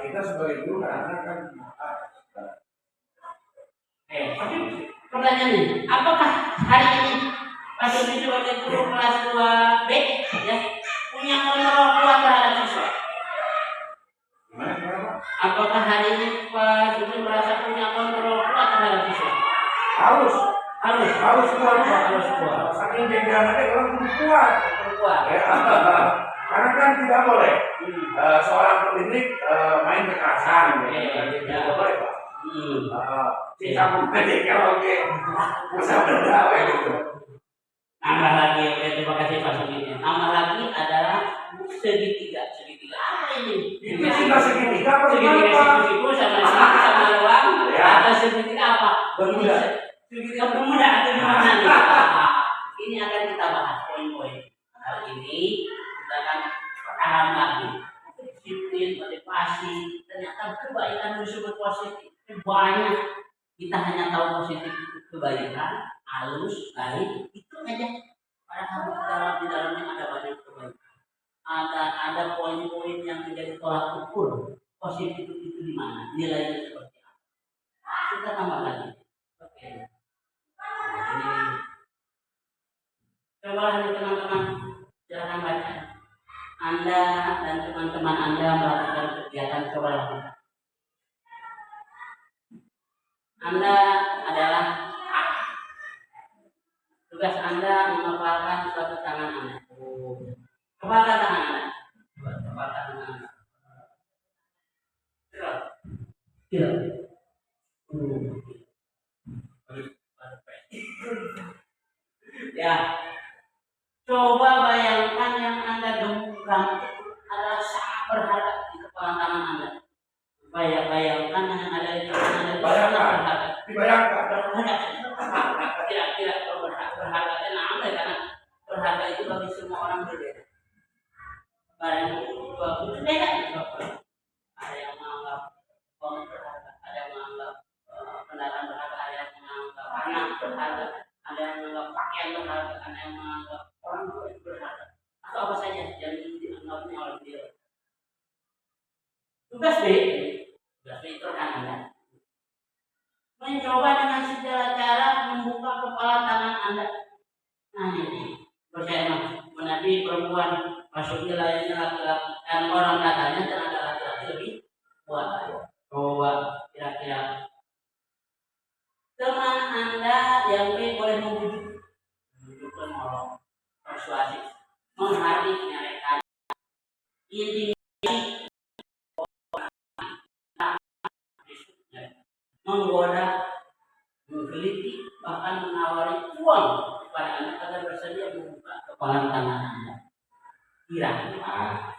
kita sebagai guru kadang-kadang kan Tapi pertanyaannya, apakah hari ini Pak Subi sebagai guru kelas 2B ya punya kontrol kuat terhadap siswa? gimana? Apakah hari ini Pak Subi merasa punya kontrol kuat terhadap siswa? Harus kuat Pak. Harus kuat. Saking bedaannya kalau kuat. Kuat. Ya. Karena kan tidak boleh seorang pendidik main kekerasan. Tidak boleh Pak. Kita mendidik kalau bisa benda gitu. Nambah lagi, terima kasih Pak Subi. Nambah lagi adalah segitiga. Segitiga apa ini? Itu cinta segitiga apa Segitiga gimana Pak? siku sama ruang. Ya. Atau segitiga apa? Bermuda. Segitiga bermuda atau gimana nih? Ini akan kita bahas poin-poin. Hari ini kita akan paham lagi disiplin, motivasi. Ternyata kebaikan disebut positif. Banyak. Kita hanya tahu positif kebaikan, halus, baik, itu aja. Padahal di dalamnya ada banyak kebaikan. Ada poin-poin yang menjadi tolak ukur positif itu di mana, nilainya seperti apa. Kita tambah lagi. Oke. Ini cobalah nih teman-teman, silakan baca. Anda dan teman-teman Anda melakukan kegiatan cobalah kita. Anda adalah A. Tugas Anda mengepalkan suatu tangan Anda. Kepalkan tangan Anda. Kepalkan tangan Anda. Tidak. Ya. Coba bayangkan yang Anda genggam adalah sangat berharga di kepala tangan Anda. Bayangkan yang ada di tangan Anda itu sangat berharga. Dibayangkan. Kira-kira berharga Anda karena berharga itu bagi semua orang berbeda. Barang itu beda. Ada yang menganggap uang berharga, ada yang menganggap kendaraan berharga, ada yang menganggap anak berharga, ada yang menganggap pakaian berharga, ada yang menganggap orang tua itu berharga, atau apa saja yang dianggapnya oleh dia. Tugas B itu rekan Anda mencoba dengan segala cara membuka kepala tangan Anda. Nah ini percaya menabi perempuan masuk wilayahnya laki-laki dan orang katanya tenaga laki-laki lebih kuat. Coba kira-kira teman Anda yang B boleh membujuk menolong, persuasif, menghardik mereka, intimidasi, menggoda, menggeliti, bahkan menawari uang kepada Anda agar bersedia membuka kepala tangan Anda. Kira-kira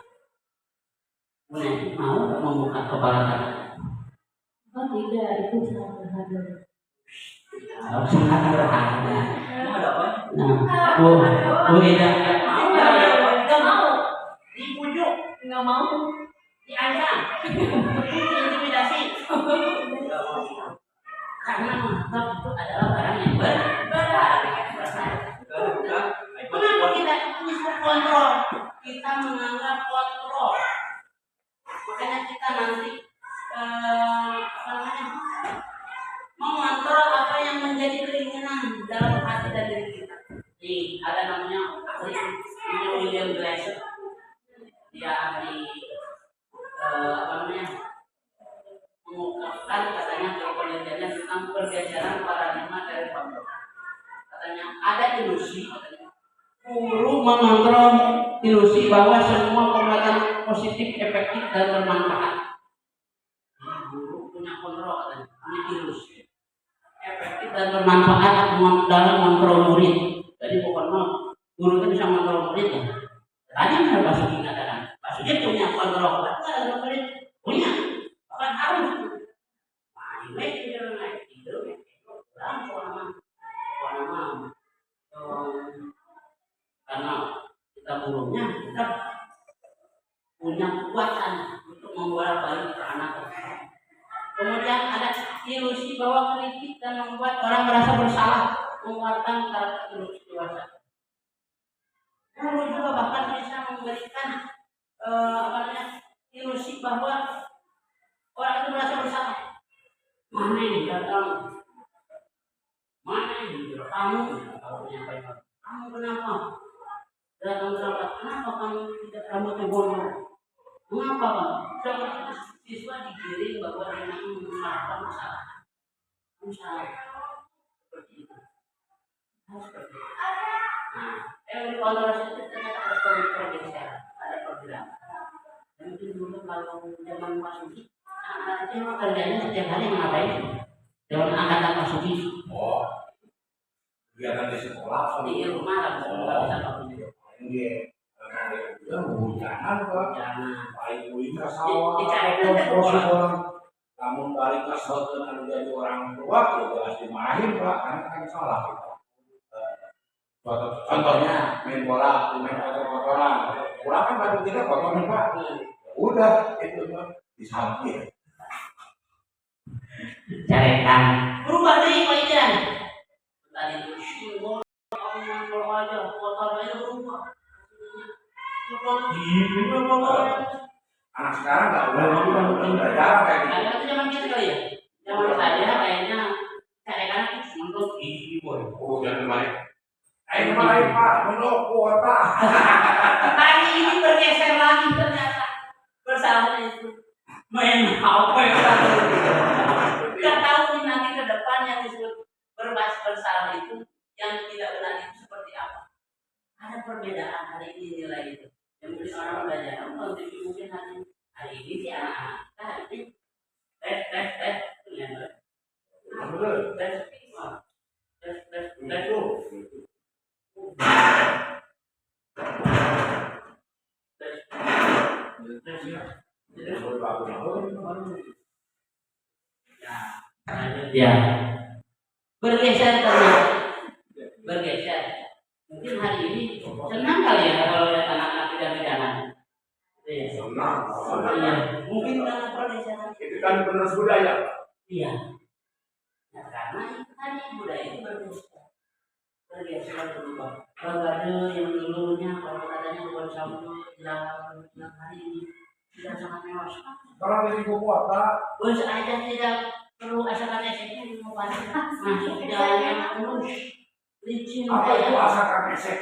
mau membuka kepala tangan? Oh tidak, itu sangat berharga. Sangat berharga. Nah, tidak nggak mau dibujuk, Nggak mau. diancam, diintimidasi. Karena menganggap itu adalah barang yang berharga. Kenapa kita punya kontrol? Kita menganggap kontrol. Makanya kita nanti mengontrol apa yang menjadi keinginan dalam hati dan diri kita. Nih, ada namanya ahli William Glasser. Dia ahli mengungkapkan katanya kalau penelitiannya tentang pergeseran paradigma dari kontrol. Katanya ada ilusi, guru mengontrol ilusi bahwa semua pembelajaran positif, efektif dan bermanfaat. ilusi efektif dan bermanfaat dalam mengontrol murid. Jadi pokoknya guru itu bisa mengontrol murid ya. Tadi kan Pak Sugi katakan, Pak Sugi punya kontrol kuat nggak murid? Punya, bahkan harus. Nah, ini dia naik tidur, kurang karena kita gurunya kita punya kekuatan untuk membolak-balik ke anak. Kemudian ada ilusi bahwa kritik dan membuat orang merasa bersalah, menguatkan karakter ilusi dewasa. Guru juga bahkan bisa memberikan ilusi bahwa orang itu merasa bersalah. Mana yang datang? Mana yang kamu? Kalau menyampaikan, kamu kenapa? Datang terlambat. Kenapa kamu tidak rambutnya gondrong? Mengapa kamu? Seorang siswa digiring bahwa dia melakukan masalah. Masalah seperti itu. Seperti itu. Nah, yang di kontroversi itu ternyata ada pergeseran, ada pergerakan. Mungkin dulu kalau zaman Pak Sugi, anak-anak itu memang kerjanya setiap hari ngapain? Dalam angkatan Pak Sugi. Oh, kegiatan di sekolah, Di rumah lah, nggak bisa Pak Sugi. dia hujanan Pak. Paling kulitnya sawah. Dicarikan ke orang. Namun balik ke soal jadi orang tua, ya jelas dimarahin Pak, karena kan salah kita. Contohnya main bola, main kotor-kotoran. Bola kan baru kita kotor nih Pak. Udah itu disamping. Carikan berubah dari pelajaran. Tadi simbol kalau aja kotor aja berubah. Anak sekarang nggak udah jarang kayak gitu. Ada itu zaman kita kali ya. Zaman saya kayaknya carikan itu untuk gigi boy. Oh jangan balik. Ayo kemarin Pak, menolak Pak. Hari ini bergeser lagi ternyata bersalahnya itu main apa yang tidak tahu nih nanti ke depan yang disebut bersalah itu yang tidak benar itu seperti apa. Ada perbedaan hari ini nilai itu. Yang mungkin orang belajar kalau mungkin hari ini si anak-anak kita hari ini tes ya bergeser ternyata bergeser mungkin hari ini senang kali ya kalau lihat anak-anak pidana Senang. iya mungkin karena pergeseran Itu kan penerus budaya. iya nah, karena itu tadi budaya itu bergeser berubah bagade yang dulunya kalau katanya bukan sambut yang hari ini tidak sangat mewah. Sekarang di ibu kota, Bos aja tidak perlu asalkan SMP masuk jalan yang lurus licin apa itu kayak asalkan esek?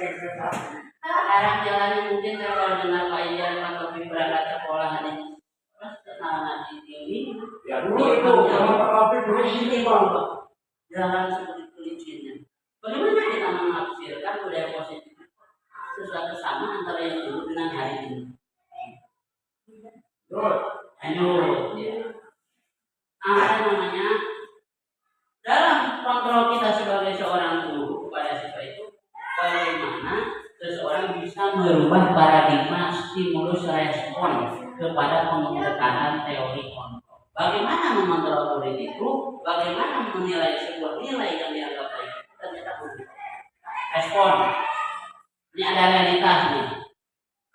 sekarang jalannya mungkin saya kalau dengar Pak Ijan Pak Topi berangkat sekolah nih terus anak di sini Ya dulu itu zaman Pak Taufik dulu hari ini ini Pak. berubah jalan seperti licinnya. Bagaimana kita menafsirkan budaya positif sesuatu sama antara yang dulu dengan hari ini? Ayo, apa namanya? Dalam kontrol kita sebagai seorang guru kepada siswa itu, bagaimana seseorang bisa merubah paradigma stimulus respon kepada pendekatan teori kontrol. Bagaimana mengontrol murid itu? Bagaimana menilai sebuah nilai yang dianggap baik? Ternyata berbeda. Respon. Ini ada realitas nih.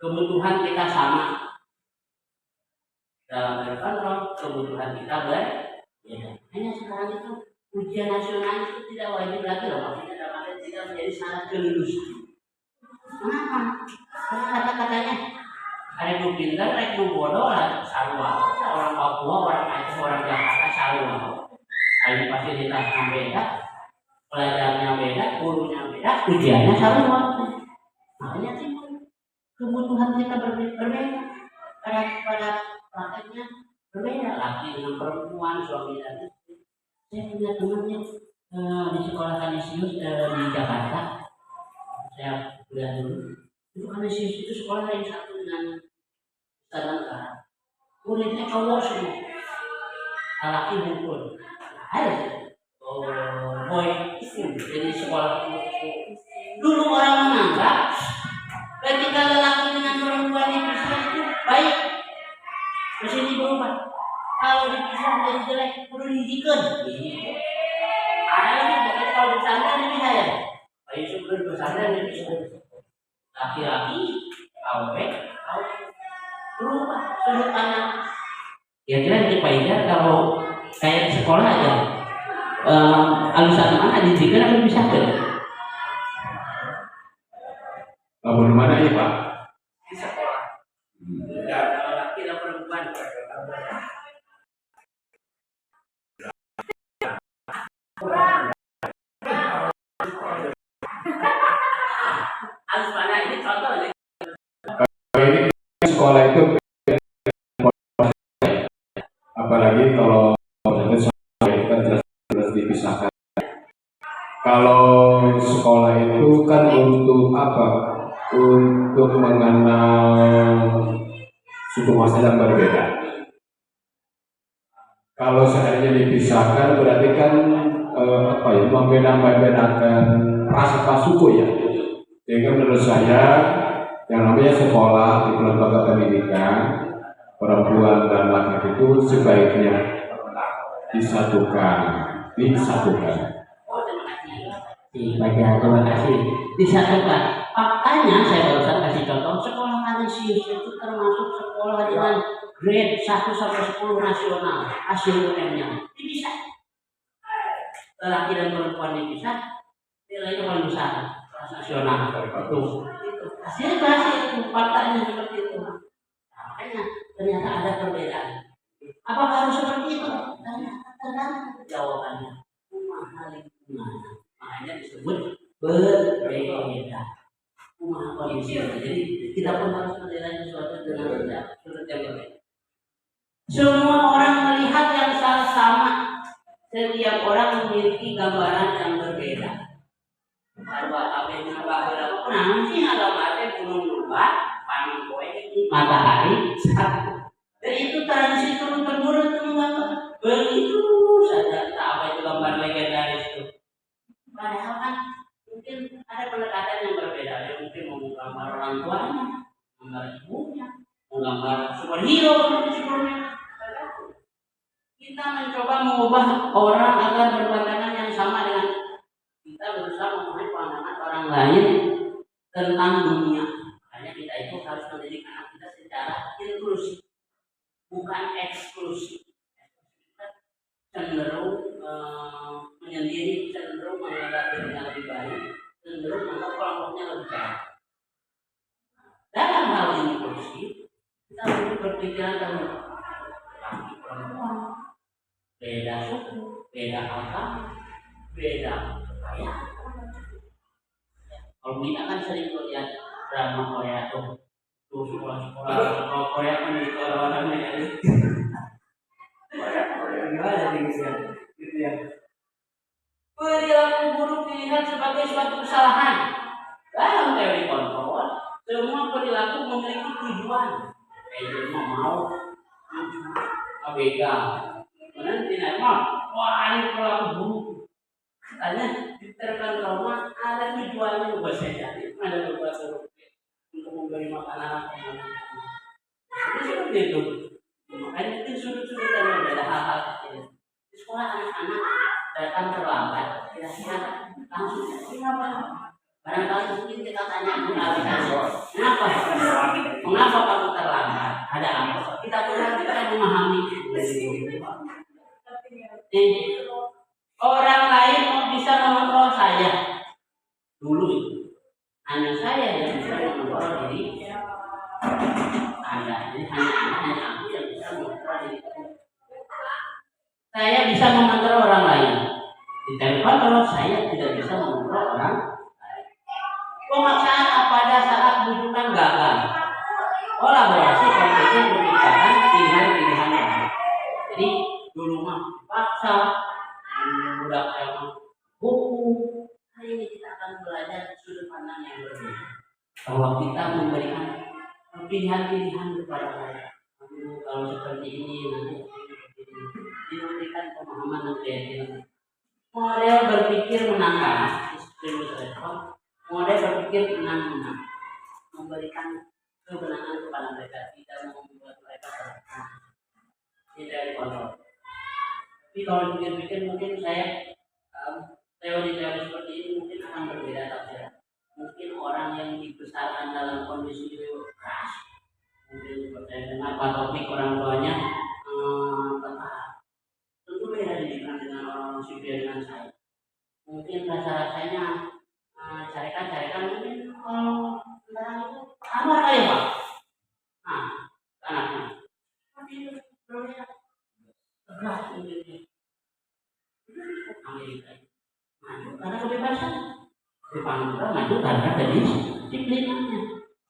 Kebutuhan kita sama. Dalam berkontrol kebutuhan kita berbeda. Hanya sekarang itu ujian nasional itu tidak wajib lagi loh, maksudnya dalam arti tidak menjadi syarat kelulusan. Kenapa? Karena kata-katanya ada yang pintar, ada yang bodoh, ada sarua. Orang Papua, orang Aceh, orang Jakarta sarua. Ada fasilitasnya beda, pelajarannya beda, gurunya beda, ujiannya sarua. Makanya sih kebutuhan kita berbeda. Pada prakteknya berbeda, laki dengan perempuan, suami dan istri. Saya punya temannya di sekolah Kanisius di Jakarta. Saya kuliah dulu. Itu Kanisius itu sekolah yang satu dengan Nusantara. Muridnya cowok semua, laki hukum. Ada. Oh, boy itu jadi sekolah. Dulu orang menganggap ketika lelaki dengan perempuan dipisah itu baik. Terus ini berubah. Kalau dipisah jadi jelek, perlu didikan. Ada lagi kalau bersandar dipisah ya. Bayi sebelum bersandar dipisah. Laki-laki, awet, berubah sudut pandang. Kira-kira di Paidar kalau kayak di sekolah aja, alusan mana didikan atau dipisahkan? Lalu mana ya Pak? Di sekolah. Ya, kalau laki dan perempuan. Alus mana ini contoh aja. Ini sekolah itu apalagi kalau itu kan jelas dipisahkan. Kalau sekolah itu kan untuk apa? Untuk mengenal suku bangsa yang berbeda. Kalau seandainya dipisahkan berarti kan apa ya, membedakan ras suku ya. Sehingga menurut saya yang namanya sekolah di lembaga pendidikan perempuan dan laki itu sebaiknya disatukan. Terima kasih. Disatukan. Faktanya saya barusan kasih contoh sekolah Kanisius itu termasuk sekolah dengan grade 1 sampai 10 nasional hasil UN-nya. Dipisah. Laki dan perempuan dipisah, nilainya paling besar kelas nasional itu. Hasil itu faktanya seperti itu. Makanya ternyata ada perbedaan. Apakah harus seperti itu? Tergantung jawabannya. Makanya disebut berbeda. Kondisi. Jadi kita pun harus menilai sesuatu dengan sudut yang berbeda. Semua orang melihat yang sama. Setiap orang memiliki gambaran yang berbeda. Kalau apa-apa bahwa nanti alamatnya gunung luar, panen kue, matahari, satu. Dan itu tradisi turun-temurun teman-teman. Begitu saja apa itu gambar legendaris itu. Padahal kan mungkin ada pendekatan yang berbeda. Dia mungkin mau menggambar orang tuanya, menggambar ibunya, menggambar superhero seperti sebelumnya. Kita mencoba mengubah orang agar berpandangan yang sama dengan kita, berusaha memahami pandangan orang lain tentang dunia. Makanya kita itu harus mendidik anak kita secara inklusif, bukan eksklusif. Cenderung menyendiri, cenderung menganggap dirinya lebih baik, cenderung menganggap kelompoknya lebih baik. Dalam hal inklusif, kita harus berpikiran tentang laki perempuan, beda suku, beda agama, beda kekayaan. Kalau kita kan sering lihat drama Korea tuh sekolah Korea kan di orang-orangnya ya. Gimana gitu ya. Perilaku buruk dilihat sebagai suatu kesalahan. Dalam teori kontrol, semua perilaku memiliki tujuan. Kayak mau ABK, kemudian tidak mau, wah ini perilaku buruk. Katanya diterapkan trauma ada tujuannya buat saya jadi ada beberapa untuk memberi makan anak-anak. Jadi seperti itu. Makanya itu sudut-sudut yang berbeda hal-hal kecil. Di sekolah anak-anak datang terlambat, kira-kira langsung kenapa? Barangkali mungkin kita tanya kenapa? Mengapa kamu terlambat? Ada apa? Kita memahami. Orang lain bisa mengontrol saya. Dulu hanya saya yang bisa mengontrol diri Anda. Jadi hanya aku yang bisa mengontrol diri. Saya bisa mengontrol orang lain. Di telepon kalau saya tidak bisa mengontrol orang lain. Pemaksaan pada saat bujukan gagal. Kolaborasi kompeten menciptakan pilihan-pilihan yang baik. Jadi dulu mah paksa, budak emang buku. Hari ini kita akan belajar sudut pandang yang berbeda. Bahwa kita memberikan pilihan-pilihan kepada mereka. Kalau seperti ini nanti seperti ini. memberikan pemahaman dan keyakinan. Model berpikir menangkan, distribusi respon. Model berpikir menang-menang, memberikan kebenangan kepada mereka, tidak membuat mereka tertekan, tidak dikontrol. Tapi kalau pikir-pikir mungkin saya teori-teori seperti ini mungkin akan berbeda tafsir. Mungkin orang yang dibesarkan dalam kondisi keras, mungkin percaya dengan apa topik orang tuanya tentu beda didikan dengan orang sipil dengan saya. Mungkin rasa-rasanya carikan mungkin kalau sekarang itu apa kali Pak? Nah, anaknya. Tapi berbeda. Tegas mungkin. Amerika maju karena kebebasan. Jepang juga maju karena disiplinannya.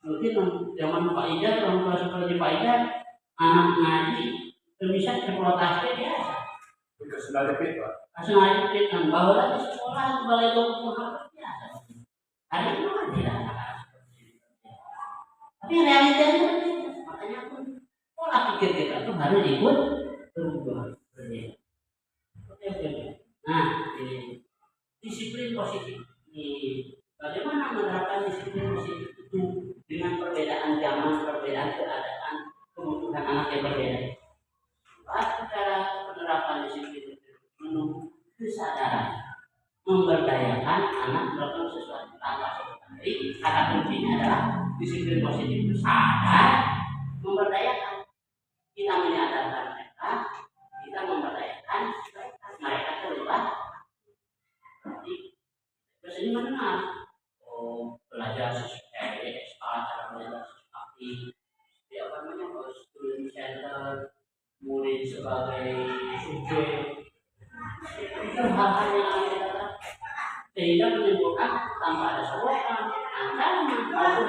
Mungkin zaman Pak Ida, orang tua seperti Pak Ida, anak ngaji bisa eksploitasi biasa. Sudah sengaja fit, Pak. Sengaja fit kan bahwa di sekolah balai dokter biasa. Hari itu kan tidak ada seperti itu. Tapi realitanya berbeda. Makanya pun pola pikir kita itu harus ikut berubah. Berbeda. Oke. Nah, ini disiplin positif. Bagaimana menerapkan disiplin positif itu dengan perbedaan zaman, perbedaan keadaan, kebutuhan anak yang berbeda. Cara penerapan disiplin itu menunggu kesadaran, memberdayakan anak melakukan sesuatu tanpa sebutkan. Jadi kata kuncinya adalah disiplin positif itu sadar, memberdayakan. Kita menyadarkan mereka, kita memberdayakan mereka keluar. Terus ini mendengar, belajar SPA, cara belajar seperti apa namanya, student center, murid sebagai subjek, itu hal-hal yang kita lakukan sehingga menimbulkan tanpa ada soal ancaman maupun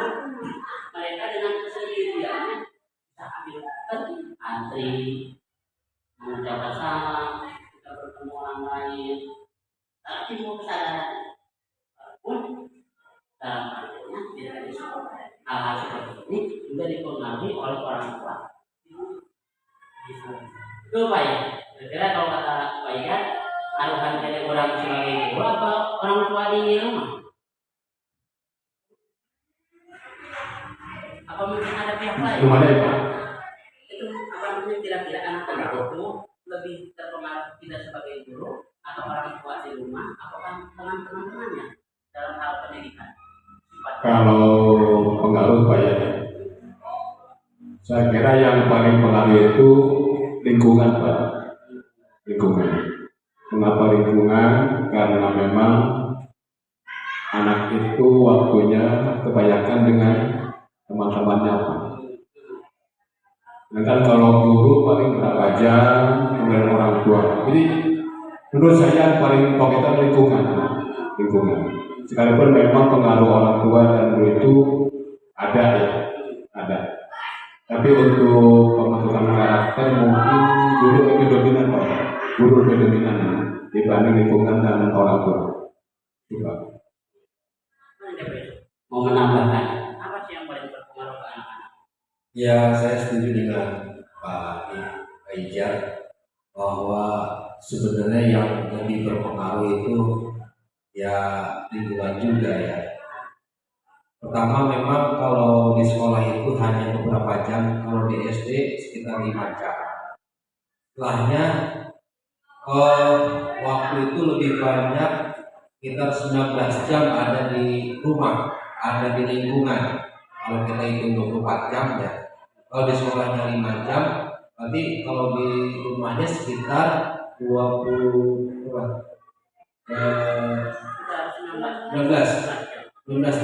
mereka dengan kesendiriannya bisa ambil antri, mengucapkan salam, kita bertemu orang lain, tapi mau kesadaran pun dalam artinya tidak disebut hal-hal seperti ini juga dipengaruhi oleh orang tua. Itu Pak ya. Kira-kira kalau kata Pak ya, aruhan dari orang sebagai guru apa orang tua di rumah? Apa mungkin ada pihak lain? Belum ada ya Pak? Itu apa mungkin kira-kira anak-anak itu lebih terpengaruh tidak sebagai guru atau orang tua di rumah, apakah teman-temannya dalam hal pendidikan? Kalau pengaruh Pak ya, saya kira yang paling pengaruh itu lingkungan Pak. Lingkungan. Mengapa lingkungan? Karena memang anak itu waktunya kebanyakan dengan teman-temannya Pak. Sedangkan kalau guru paling berapa jam dengan orang tua. Jadi menurut saya paling pokok itu lingkungan. Sekalipun memang pengaruh orang tua dan guru itu ada ya, ada. Tapi untuk pembentukan karakter mungkin guru lebih dominan Pak. Guru lebih dominan dibanding lingkungan dan orang tua. Coba. Mau menambahkan apa sih yang paling berpengaruh ke anak-anak? Ya, saya setuju dengan Pak Ijar bahwa sebenarnya yang lebih berpengaruh itu ya lingkungan juga ya. Pertama memang kalau di sekolah itu hanya beberapa jam, kalau di SD sekitar 5 jam. Setelahnya waktu itu lebih banyak, sekitar 19 jam ada di rumah, ada di lingkungan. Kalau kita hitung 24 jam ya. Kalau di sekolahnya 5 jam, berarti kalau di rumahnya sekitar 19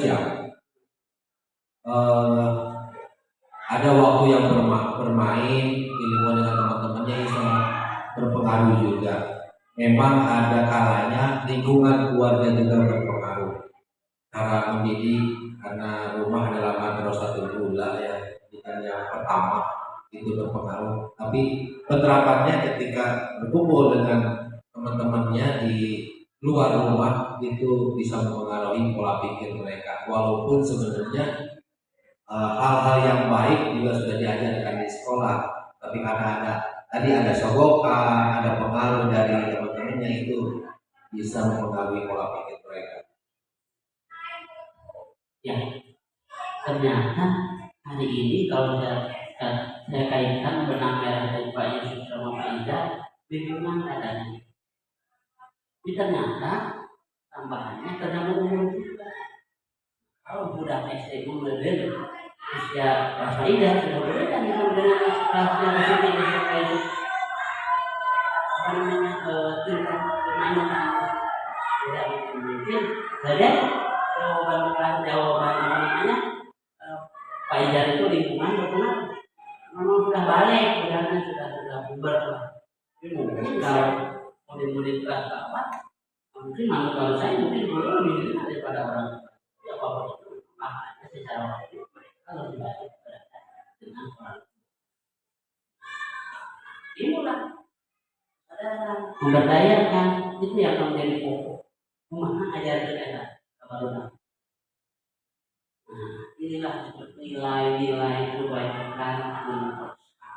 jam. Ada waktu yang bermain di lingkungan dengan teman-temannya yang sangat berpengaruh juga. Memang ada kalanya lingkungan keluarga juga berpengaruh. Cara mendidik, karena rumah adalah madrasatul ula ya, pendidikan yang pertama itu berpengaruh. Tapi penerapannya ketika berkumpul dengan teman-temannya di luar rumah itu bisa mempengaruhi pola pikir mereka. Walaupun sebenarnya hal-hal yang baik juga sudah diajarkan di sekolah, tapi karena ada tadi ada sogokan, ada pengaruh dari teman-temannya, itu bisa mempengaruhi pola pikir mereka. Ya, ternyata hari ini kalau saya kaitkan benang merah dari Pak Yusuf sama Pak Ida, lingkungan adanya. Tapi ternyata tambahannya tergantung umur juga. Kalau budak SD kemudian usia Pak Ida sudah berbeda dengan kelasnya masih apa namanya tingkat kemanusiaan tidak mungkin saja jawaban apa namanya Pak Ida itu lingkungan berpengaruh. Memang sudah balik, sudah bubar lah. Tapi mungkin kalau murid-murid kelas bawah, mungkin malu saya mungkin dulu lebih dikenal daripada orang ya apa itu makanya secara waktu mereka lebih baik dengan orang. Inilah memberdayakan itu yang menjadi pokok. Kumaha ajaran kita kebaruan. Nah, inilah nilai-nilai kebaikan manusia.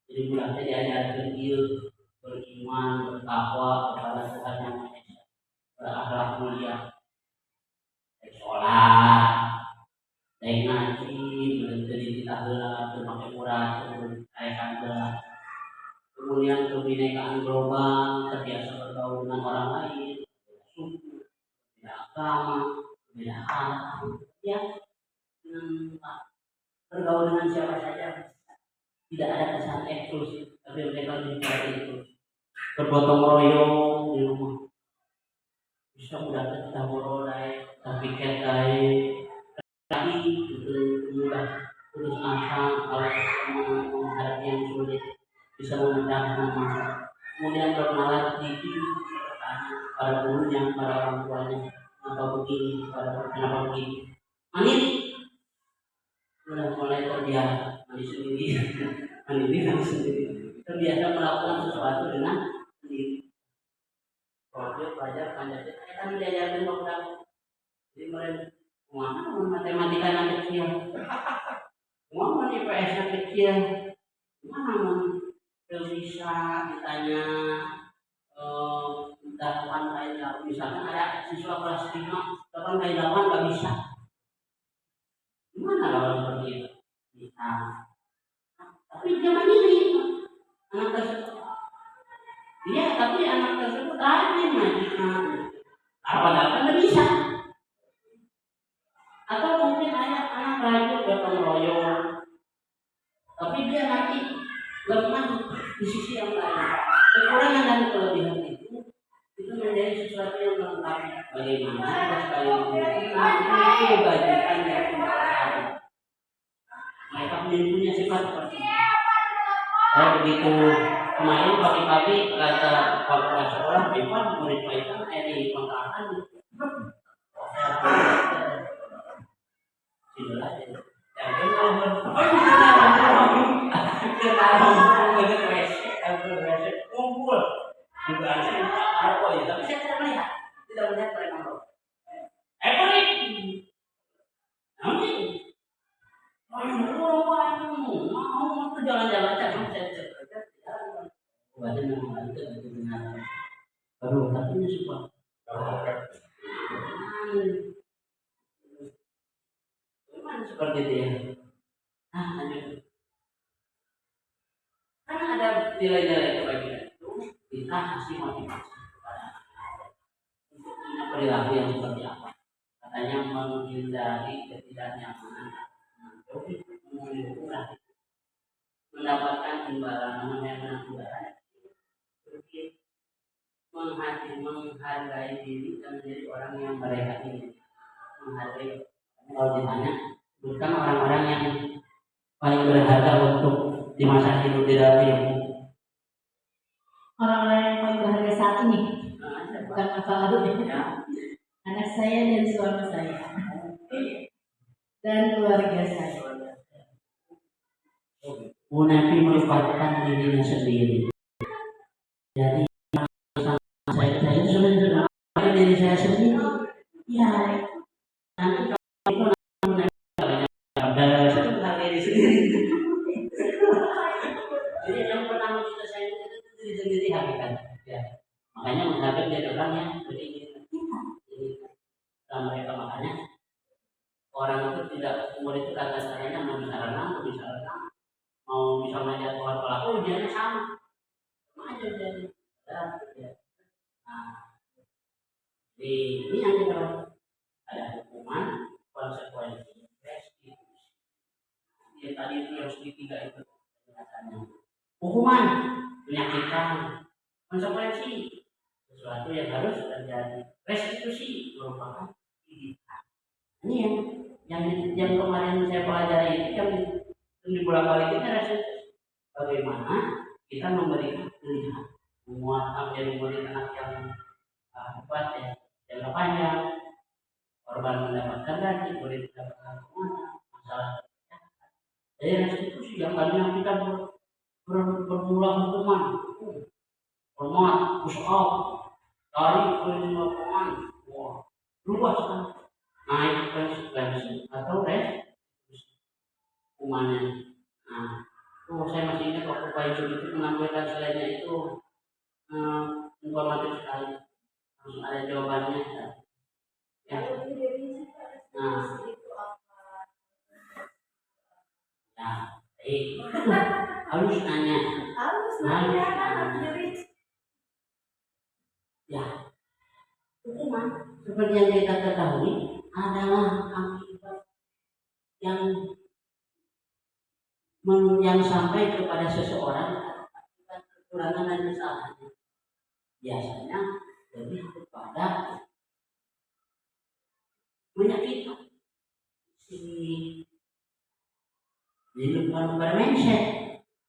Jadi bulannya diajarkan ilmu, beriman, bertakwa kepada Tuhan yang Maha Esa, berakhlak mulia, baik sholat, baik ngaji, berjadi kita heula, berpakai murah, berkayakan gelas, kemudian kebinekaan global, terbiasa bergaul dengan orang lain, suku, beda agama, beda alam, ya, bergaul dengan siapa saja. Tidak ada kesan eksklusif, tapi mereka lebih itu bergotong royong di rumah. Bisa mudah kita borolai, tapi kita tadi itu mudah terus asa kalau menghadapi yang sulit bisa memecahkan masalah. Kemudian bernalar tinggi pada gurunya, pada orang tuanya, kenapa begini, kenapa begini. Manis sudah mulai terbiasa mandi sendiri, mandi sendiri. Terbiasa melakukan sesuatu dengan sendiri. Kalau dia belajar Pancasila, kita kan diajarkan kepada jadi mereka mana matematika yang kecil, mana IPS yang kecil, mana bisa ditanya delapan kali delapan, misalnya ada siswa kelas 5 8 kali 8 nggak bisa. Gimana kalau seperti itu? Bisa. Tapi dia mandiri, anak tersebut. Iya, tapi anak tersebut rajin majikan. Apa-apa nggak bisa. Atau mungkin anak rajin gotong royong, tapi dia nanti lemah di sisi yang lain. Kekurangan dan kelebihan itu menjadi sesuatu yang melengkapi. Bagaimana kita sekali itu bagikan yang mereka punya sifat seperti itu. Saya begitu kemarin pagi-pagi kata kepala sekolah, Ipan murid Ipan di kontrakan tidur aja. Yang kumpul juga saya apa ya, tapi saya tidak melihat mereka merokok. Ekonik, nanti mau jalan-jalan aja, badan memang itu dengan baru tapi ini suka gimana seperti itu ya. Nah, lanjut. Karena ada nilai-nilai kebaikan itu kita kasih motivasi kepada untuk punya perilaku yang seperti apa. Katanya menghindari ketidaknyamanan, mendapatkan imbalan, namanya imbalan. Menghargai diri dan menjadi orang yang mereka ini menghargai. Kalau ditanya, bukan orang-orang yang paling berharga untuk di masa hidup di dalam hidupmu. Orang-orang yang paling berharga saat ini, bukan masa lalu ya. Anak saya dan suami saya dan keluarga saya. Nabi melupakan dirinya sendiri. Jadi saya sudah diri saya sendiri. Ya, nanti kalau itu ada diri sendiri. Jadi yang pertama mereka. Makanya orang itu tidak, murid itu kata caranya mau bisa renang, mau bisa melihat pelaku ujiannya sama aja jadi. Nah, ini yang kita ada hukuman, konsekuensi, restitusi. Yang tadi itu yang segitiga itu penjelasannya. Hukuman menyakitkan, konsekuensi sesuatu yang harus terjadi, restitusi merupakan pilihan. Ini yang kemarin saya pelajari itu yang dibolak-balik ini restitusi. Bagaimana kita memberikan pilihan, memberi anak yang hebat ya, jangka panjang, korban mendapatkan gaji, murid mendapatkan hukuman, masalah kesehatan. Jadi restitusi yang tadinya kita berulang hukuman, hormat, push up, dari hukuman, wah, berubah sekarang, naik konsekuensi atau restitusi hukumannya. Nah, saya masih ingat waktu Pak Yusuf itu menampilkan selainnya itu informatif sekali, langsung ada jawabannya. Ya. Nah, harus nanya. Ya, hukuman seperti yang kita ketahui adalah akibat yang sampai kepada seseorang akibat kekurangan dan kesalahannya. Biasanya lebih kepada menyakitkan bukan mindset.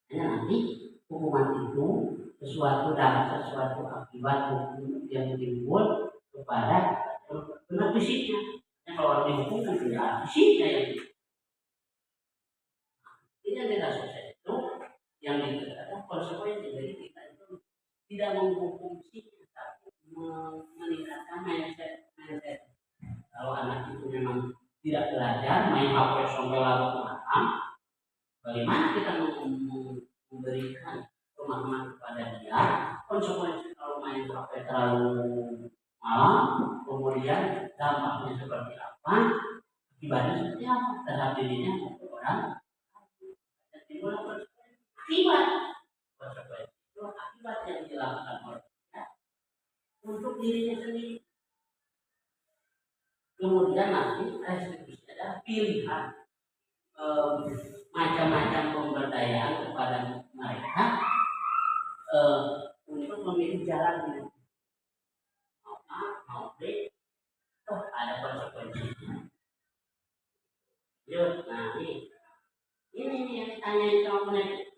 Hanya nanti hukuman itu sesuatu akibat hukum yang timbul kepada benar fisiknya. Kalau orang dihukum kan tidak fisiknya yang ini yang tidak sukses itu yang dikatakan konsekuensi. Jadi kita itu tidak menghukum fisiknya, tapi meningkatkan mindset. Kalau anak itu memang tidak belajar, main HP sampai larut malam, bagaimana kita memberikan pemahaman kepada dia? Konsekuensi kalau main HP terlalu malam, kemudian dampaknya seperti apa? Akibatnya seperti apa terhadap dirinya maupun orang? Akibat konsekuensi itu akibat yang dilakukan oleh dia untuk dirinya sendiri. Kemudian nanti restitusi adalah pilihan macam-macam pemberdayaan kepada mereka untuk memilih jalan hidup. Mau A, mau B, ada konsekuensinya. Yuk, nah ini yang ditanyain sama mereka.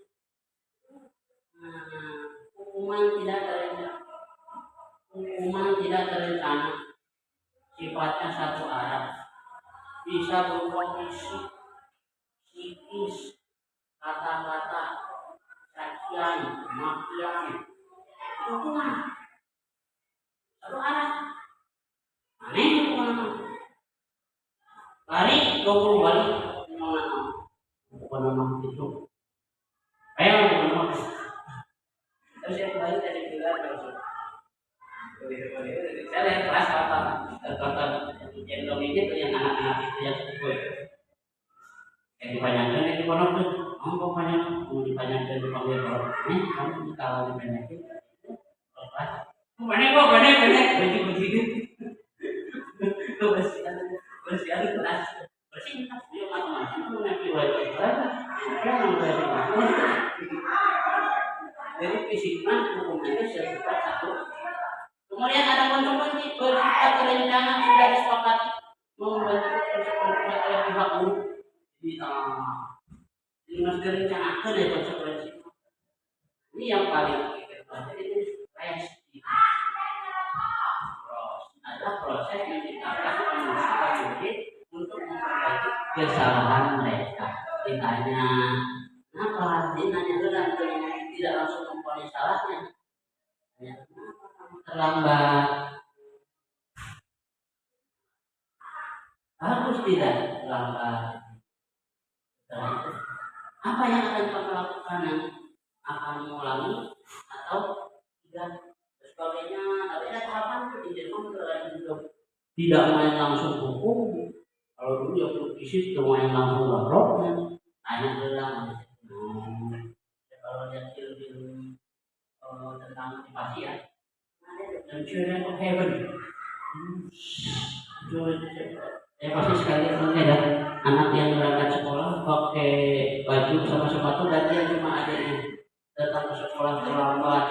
Hukuman tidak terencana, sifatnya satu arah, bisa berupa fisik, psikis, kata-kata, cacian, makian, hukuman satu arah. Aneh hukuman lari 20 balik hukuman itu. Ayo hukuman. Terus yang kembali tadi bilang saya lihat kelas yang itu yang anak-anak itu yang sebut yang dipanjangkan itu konon tuh ngomong panjang mau dipanjangkan di panggil orang ini kamu kalau dipanjangkan kelas banyak itu bersih kelas bersih dia macam-macam itu nanti wajib jadi fisiknya hukumnya sifat satu. Kemudian ada konsekuensi bersifat terencana sudah disepakati membentuk konsekuensi oleh pihak umum. Jadi harus direncanakan ya konsekuensi. Ini yang paling kita pelajari itu restitusi. Ada proses yang dilakukan manusia untuk memperbaiki kesalahan mereka. Ditanya kenapa? Ditanya dengan tidak langsung mempunyai salahnya. Terlambat. Harus tidak terlambat. Setelah itu, apa yang akan kamu lakukan? Akan mengulangi atau tidak? Sebagainya. Tapi ada tahapan itu di dalam dalam hidup. tidak main langsung hukum. Kalau dulu ya politisi itu main langsung gabroknya, tanya bilang. Kalau lihat film tentang motivasi ya, The Children of Heaven. Ya pasti sekali ada anak yang berangkat sekolah pakai baju sama sepatu dan dia cuma adanya datang ke sekolah terlambat,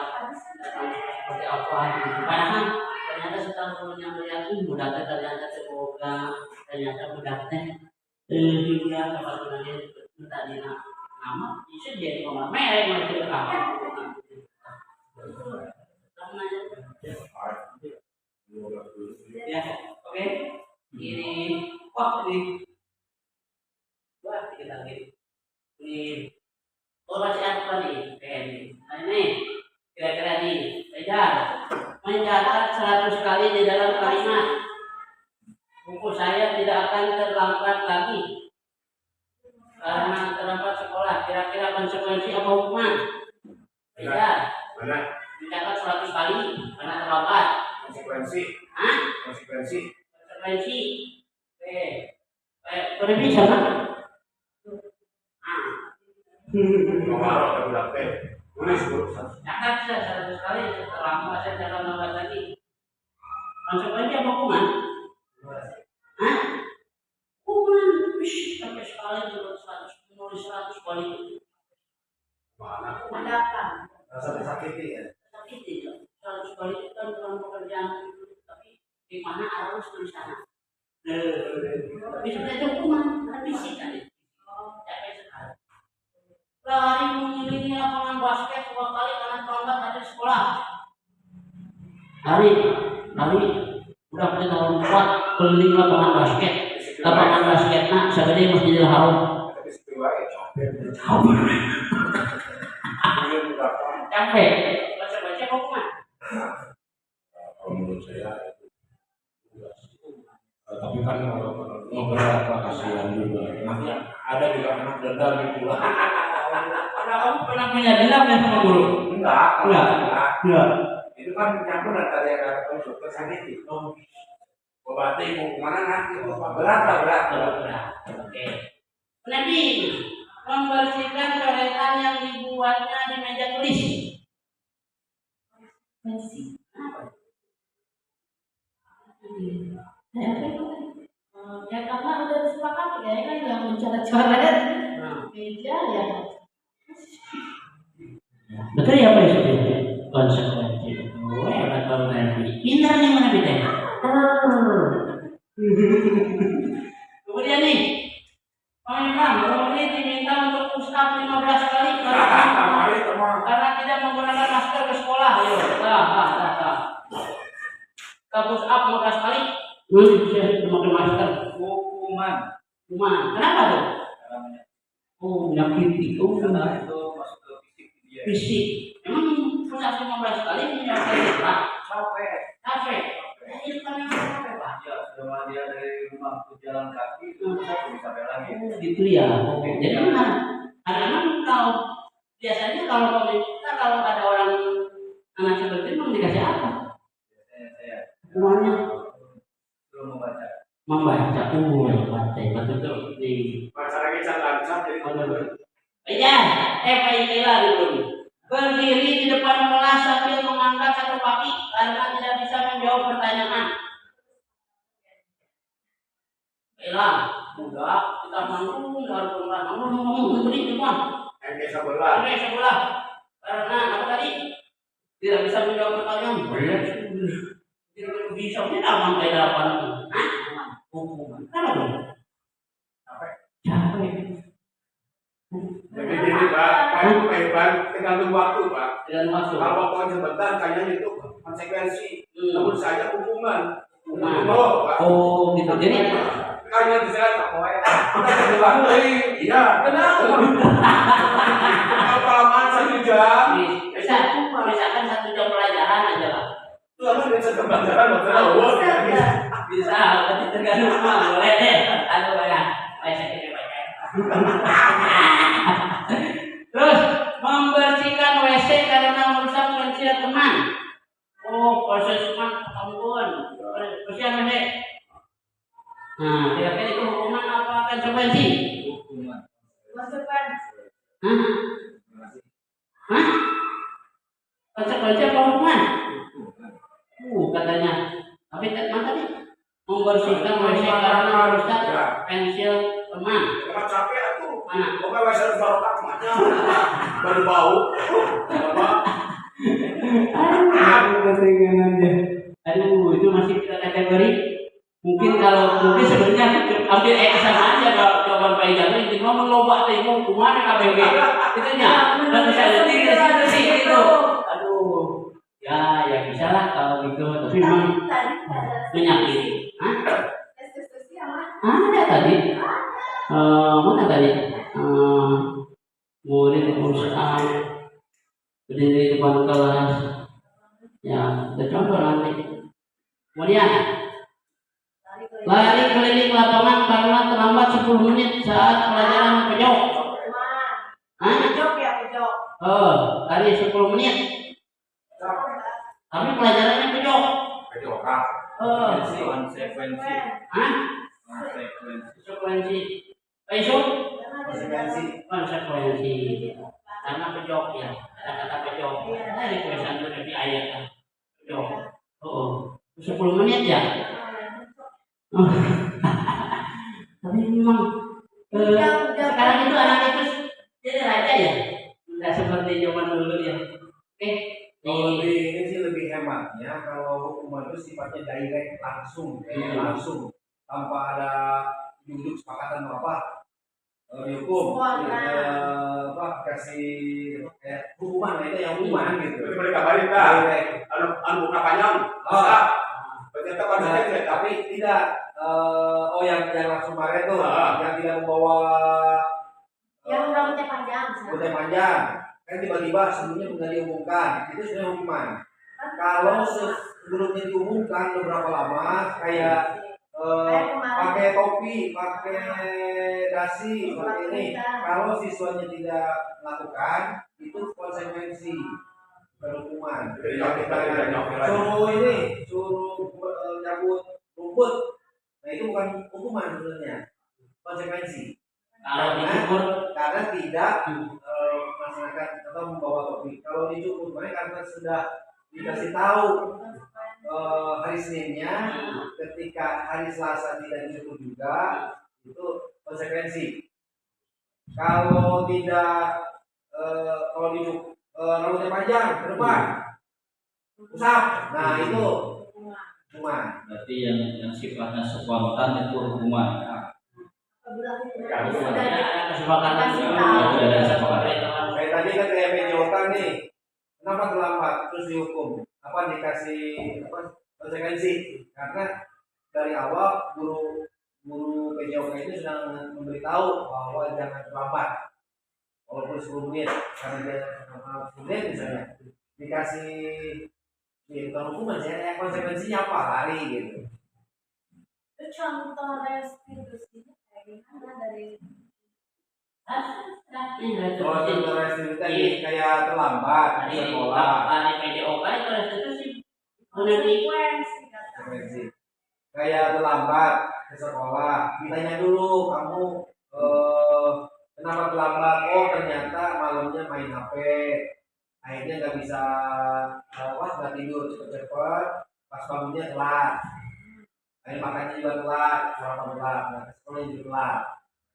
datang seperti apa gitu. Padahal ternyata setelah gurunya melihat budak ternyata semoga ternyata budak hingga kepada dia tadi nama bisa jadi orang merek masih apa ya oke ini ini wah kita lagi ini masih apa nih ini kira-kira nih belajar mencatat 100 kali di dalam kalimat buku saya tidak akan terlambat lagi karena terlambat sekolah. Kira-kira konsekuensi apa hukuman? Belajar mencatat 100 kali karena terlambat. Konsekuensi. Boleh bisa kan? Catat 100 kali terlambat saya jangan lambat lagi. Konsekuensi apa hukuman? Hukuman sampai sekali menulis 100 kali itu. Mana? Mendatang. Rasa tersakiti ya. Sakit itu 100 kali itu kan dalam pekerjaan itu, tapi di mana harus di sana. Tapi sudah itu hukuman habisi kan itu. Capek sekali. Lari mengelilingi lapangan basket 2 kali karena terlambat dari sekolah. Lari udah kita tahun 4 keliling lapangan basket. Lapangan basket nak segede Masjidil Haram. Capek. Baca hukuman. Kalau menurut saya itu tapi kan beberapa kasihan juga. Nanti ada juga anak dendam gitu. Kamu pernah punya dendam ya sama guru? Enggak. Itu kan campur antara yang ada unsur tersakiti. Obati mau kemana nanti? Berat. Oke. Nanti membersihkan coretan yang dibuatnya di meja tulis. Pensi. Ya karena udah disepakati ya kan yang mencoret-coret meja ya. Betul ya Pak Yusuf? Konsekuensi. Hebat kalau nanti. Pintar nih mana bedanya? Kemudian nih, kalau ini diminta untuk push up 15 kali karena tidak menggunakan masker ke sekolah. Ayo, kita push up 15 kali. Bisa memakai masker. Hukuman. Kenapa tuh? Menyakiti. Karena itu masuk ke Fisik. Emang push up 15 kali menyakiti Pak? Capek. Itu kan yang capek Pak. ya selama dia dari rumah ke jalan kaki itu bisa capek lagi. Gitu ya. Jadi benar. Kadang-kadang kalau biasanya kalau ada orang anak seperti itu mau dikasih apa? Saya Hukumannya belum membaca. Baca betul di. Baca lagi lancar jadi Pak Inilah dulu. Berdiri di depan kelas sambil mengangkat satu kaki karena tidak bisa menjawab pertanyaan. Baiklah, mudah kita manggung berdiri depan. Yang sebelah. Karena apa tadi? Tidak bisa menjawab pertanyaan. Tidak bisa kita sampai 8. Hukuman. Kenapa dong? Capek. Jadi gini Pak tergantung waktu Pak. Kalau waktu sebentar kayaknya itu konsekuensi. Namun saja hukuman. Pak. Oh, gitu. Jadi Kayaknya bisa tak boleh. Kita terbilang iya. Kenapa? Kelamaan 1 jam. misalkan 1 jam pelajaran aja lah. Lama dia sedang pelajaran Bisa, tapi tergantung boleh deh. Aduh ya, saya kira baca. Terus membersihkan WC karena merusak pensiun teman. Oh, proses teman ampun. Bersihkan WC. Nah, kira-kira itu hukuman apa konsekuensi? Hah? Hah? Konsekuensi apa hukuman? Katanya. Tapi mana tadi? Membersihkan WC karena merusak pensil teman. Kalau capek aku, Mana? pokoknya WC barotak mana? Berbau. Aduh, itu masih kita kategori. Mungkin kalau mungkin sebenarnya ambil sama aja kalau jawaban Pak Ijal itu mau ngeloba temu kemana KBG itu nya dan bisa jadi sih gitu. Aduh, ya bisa lah kalau gitu. Tapi memang menyakiti. Ada tadi. Mana tadi? Murid berusaha berdiri di depan kelas. Ya, kita contoh nanti. Kemudian lari keliling lapangan karena terlambat 10 menit saat pelajaran pojok. Lari 10 menit. Tapi pelajarannya pojok. Konsekuensi. Konsekuensi. Konsekuensi. Karena pojok ya. Kata-kata pojok. Dari tulisan itu dari ayat kan. Pojok. 10 menit ya. Tapi memang sekarang itu anak itu jadi raja ya, nggak seperti zaman dulu ya. Oke. Kalau ini sih lebih hematnya kalau hukuman itu sifatnya direct langsung, langsung tanpa ada duduk sepakatan apa dihukum, kasih kayak hukuman itu yang hukuman gitu. Itu mereka balik dah. Anu buka panjang. Ternyata konsekuensi tapi tidak yang langsung marah itu yang tidak membawa Yang rambutnya panjang. kan tiba-tiba sebelumnya sudah diumumkan itu sudah hukuman. Kalau sebelumnya diumumkan beberapa lama kayak pakai topi, pakai dasi seperti ini, kalau siswanya tidak melakukan itu konsekuensi hukuman. Suruh nyabut rumput, nah itu bukan hukuman sebenarnya, konsekuensi. Karena tidak melaksanakan atau membawa topi. Kalau dicukur, karena sudah dikasih tahu hari Seninnya, ketika hari Selasa tidak dicukur juga, itu konsekuensi. Kalau tidak, kalau dicukur rambutnya panjang ke depan, usap, nah itu hukuman. Berarti yang sifatnya spontan itu hukuman. Ada kesepakatan. Kayak tadi kan kayak pejokan nih, kenapa terlambat terus dihukum? Apa dikasih konsekuensi? Karena dari awal guru pejokan itu sudah memberitahu bahwa jangan terlambat, walaupun 10 menit, karena dia 10 menit misalnya dikasih bukan hukuman ya, konsekuensinya apa? Lari gitu. Contoh restitusinya kayak gimana dari Kalau contoh restitusi tadi kayak terlambat di sekolah, Ada PDOK itu restitusi. konsekuensi. Kayak terlambat ke sekolah, ditanya dulu kamu kenapa terlambat? Oh ternyata malamnya main HP, akhirnya nggak bisa nggak tidur cepet-cepet, pas bangunnya telat. Akhirnya makannya juga telat, sarapan telat, nah sekolah juga telat.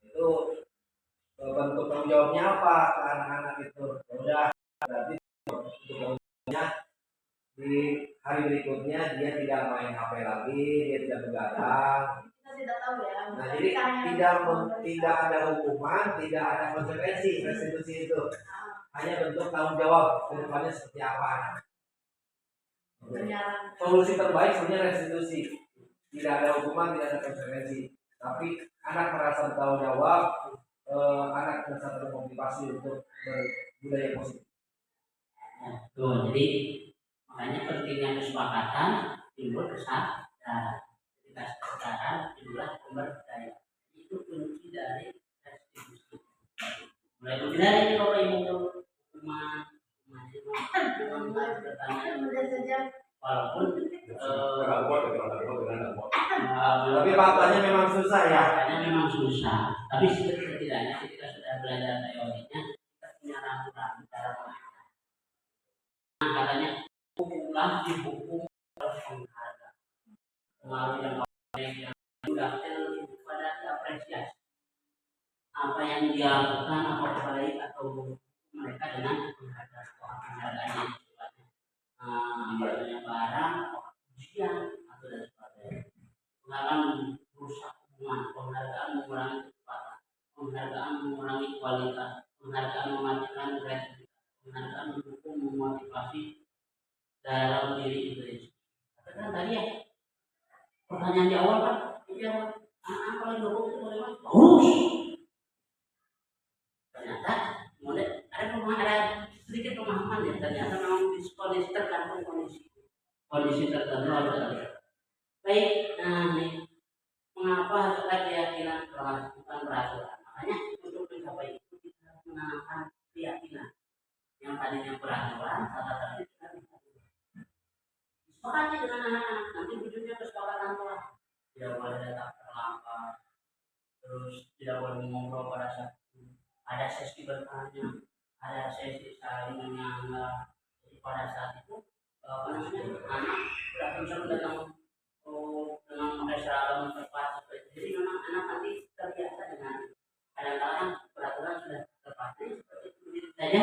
Itu bentuk tanggung jawabnya apa ke anak-anak itu? Udah berarti untuknya di hari berikutnya dia tidak main HP lagi, dia tidak begadang. kita tidak tahu ya. Nah jadi tidak ada hukuman, tidak ada konsekuensi restitusi itu, hanya bentuk tanggung jawab ke depannya seperti apa. Solusi terbaik sebenarnya restitusi. Tidak ada hukuman, tidak ada konsekuensi, tapi anak merasa bertanggung jawab, anak merasa termotivasi untuk berbudaya positif. Tuh, jadi makanya pentingnya kesepakatan timbul kesadaran. Ketika kesadaran timbullah pemberdayaan. Itu kunci dari restitusi. Mulai dari Bapak Ibu hukuman bertanya walaupun Tapi faktanya memang susah ya. Faktanya memang susah. Tapi setidaknya kita sudah belajar teorinya, kita punya rambu-rambu cara memainkan. Nah, katanya hukumlah dihukum penghargaan. Pengaruh yang sudah pada apresiasi apa yang dia lakukan, apa baik atau buruk mereka dengan penghargaan yang sifatnya misalnya barang, ujian atau dan sebagainya. Penghargaan merusak hubungan, penghargaan mengurangi kecepatan, penghargaan mengurangi kualitas, penghargaan mematikan kreativitas, penghargaan mendukung memotivasi dalam diri itu. Katakan tadi ya, pertanyaan di awal kan, ya anak kalau dukung itu bagaimana? Bagus. Ternyata kemudian ada sedikit pemahaman ya, ternyata memang kondisi tergantung kondisi tertentu harus ada. Baik, nah nih mengapa harus ada keyakinan kelas bukan peraturan? Makanya untuk mencapai itu kita harus menanamkan keyakinan yang tadinya peraturan, tata tertib kita bisa sepakati dengan anak-anak. Nanti ujungnya kesepakatan kelas. Tidak boleh datang terlambat, terus tidak boleh mengobrol pada saat ada sesi bertanya, ada sesi saling menyanggah. Jadi pada saat itu anak tidak bisa datang dengan pakai seragam tepat seperti itu. Jadi memang anak nanti terbiasa dengan kadang-kadang peraturan sudah terpatri seperti itu saja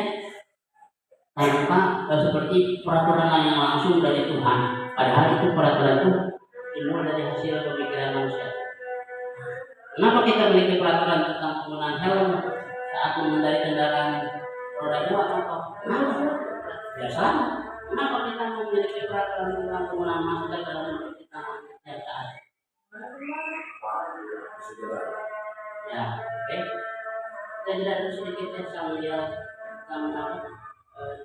tanpa seperti peraturan yang langsung dari Tuhan. Padahal itu peraturan itu timbul dari hasil pemikiran manusia. Kenapa kita memiliki peraturan tentang penggunaan helm saat mengendarai kendaraan roda 2 atau biasa? Kenapa kita memiliki peraturan tentang penggunaan masker dalam pemerintahan saat? Ya, oke. Kita tidak sedikit sambil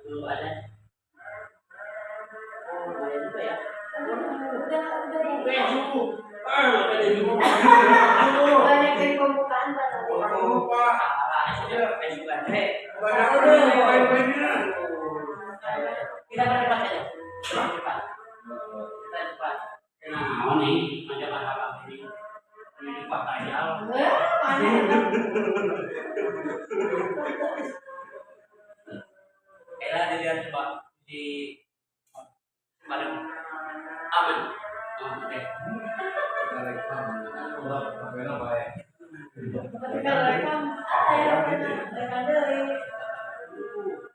dulu ada. Oh, ada juga ya. Udah suku. Ada juga. Banyak yang pembukaan kita berdebat saja. Kita cepat. Nah, nih macam apa ini? Ini faktanya. Ela dilihat coba di mana? Aman. Oke.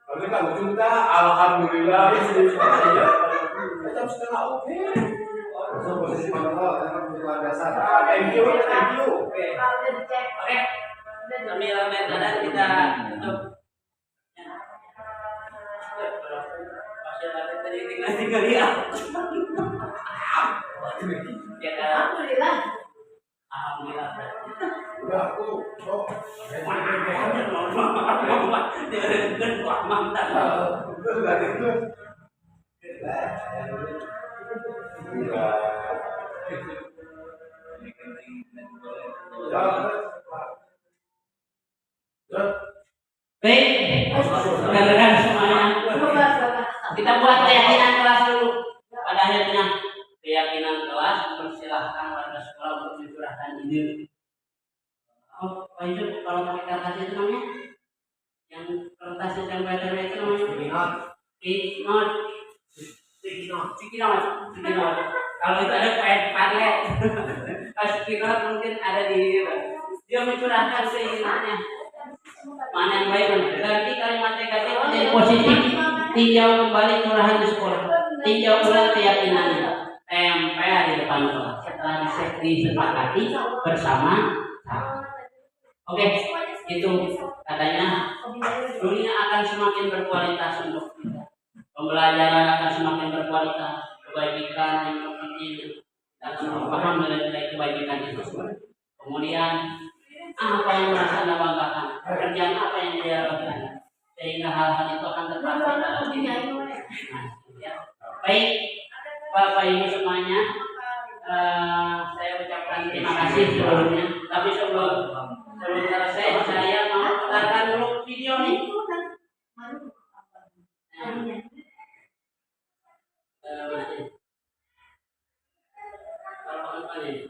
Tapi kalau kita alhamdulillah kita sudah oke. Posisi mana kalau dasar. Thank you. Oke. Sambil metode kita tutup. Pasien tadi tinggal lihat. Ya kan? Alhamdulillah. Udah aku. Mantap. Baik, rekan-rekan semuanya, kita buat keyakinan kelas dulu. Pada akhirnya keyakinan kelas mempersilahkan warga sekolah untuk mencurahkan ide. Oh, Pak Yusuf, kalau pakai kertas itu namanya yang kertas yang tempel itu namanya sticky note. Kalau itu ada paket sticky note mungkin ada di dia mencurahkan keinginannya. Mana yang baik? Ganti kalimat negatif menjadi positif. Tinjau kembali curahan di sekolah. Tinjau ulang keyakinannya. Tempel di depan kelas. Setelah disepakati bersama. Oke, itu katanya dunia akan semakin berkualitas untuk kita. Pembelajaran akan semakin berkualitas. Kebajikan yang penting akan paham nilai-nilai kebajikan itu. Kemudian apa yang merasa Anda banggakan, pekerjaan apa yang dia lakukan, sehingga hal-hal itu akan terpakai dalam diri. Baik, Bapak Ibu semuanya, saya ucapkan terima kasih sebelumnya. Tapi sebelum selesai, saya mau putarkan dulu video nih. Kalau apa nih?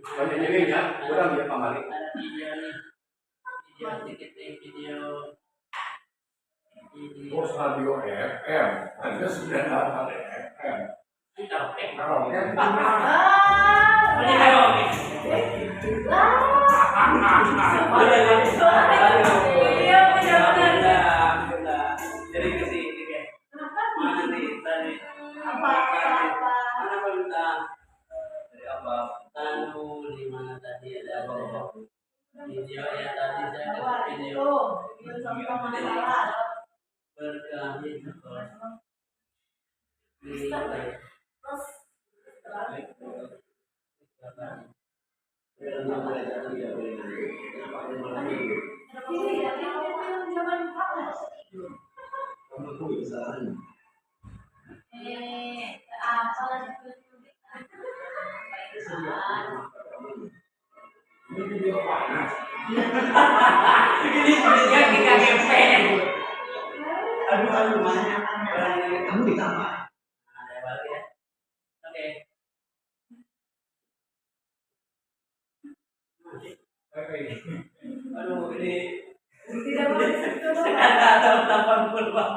Banyak ini ya, kurang ya Pak Malik. Ada video nih, video sedikit nih, video. Bos radio FM, Anda sudah dapat FM. Karaoke. Ini karaoke. Jadi kesini ya. Mana nih tadi? Mana bintang? Dari apa? Tanu di mana tadi ada video ya tadi saya kasih video. Berkali Ini video panas. ini videonya kita gempeng. Aduh mana? Kamu ditambah. Ada balik ya. Oke. Aduh ini Tidak boleh sentuh dong. sekarang ada 80 bang.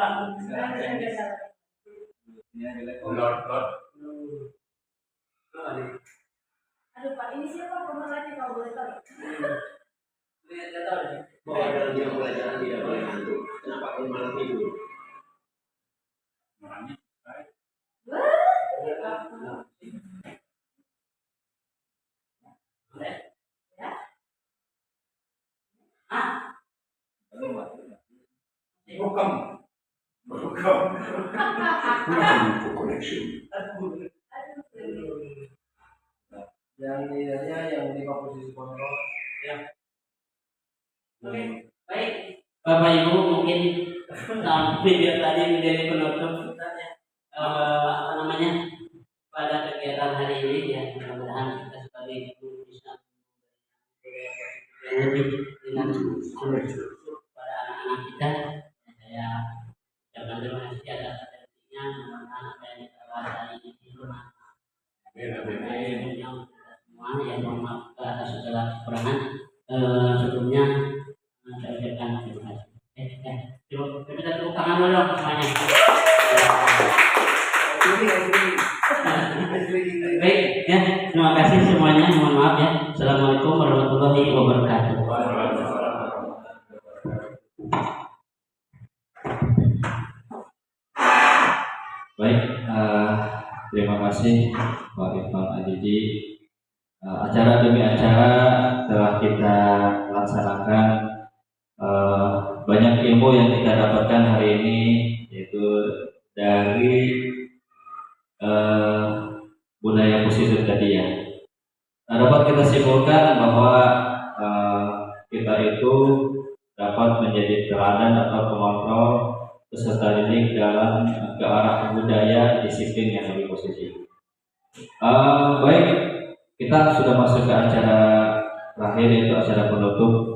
Lord. Aduh Pak, ini siapa pemerannya kalau boleh tahu? Lihat nggak tahu deh. Bahwa dalam jam pelajaran tidak boleh ngantuk. Kenapa kamu malah tidur? Bukan. Yang lihatnya yang 5 posisi kontrol. Oke, baik. Bapak Ibu mungkin video tadi menjadi penutup apa namanya pada kegiatan hari ini ya, mudah-mudahan kita sebagai guru bisa yang lebih dengan pada anak-anak kita. Saya ucapkan terima kasih atas atensinya, mudah-mudahan apa yang kita bahas hari ini bermanfaat. Yang semua yang mohon maaf atas segala kekurangan. Sebelumnya saya ucapkan terima kasih. Kita tepuk tangan dulu dong semuanya. Baik ya, terima kasih semuanya. Mohon maaf ya. Assalamualaikum warahmatullahi wabarakatuh. Baik, terima kasih Pak Irfan Adidi. Acara demi acara telah kita laksanakan. Banyak ilmu yang kita dapatkan hari ini, yaitu dari budaya pesisir tadi ya. Dapat kita simpulkan bahwa kita itu dapat menjadi teladan atau pengontrol peserta didik dalam ke arah budaya disiplin yang lebih positif. Baik, kita sudah masuk ke acara terakhir, yaitu acara penutup.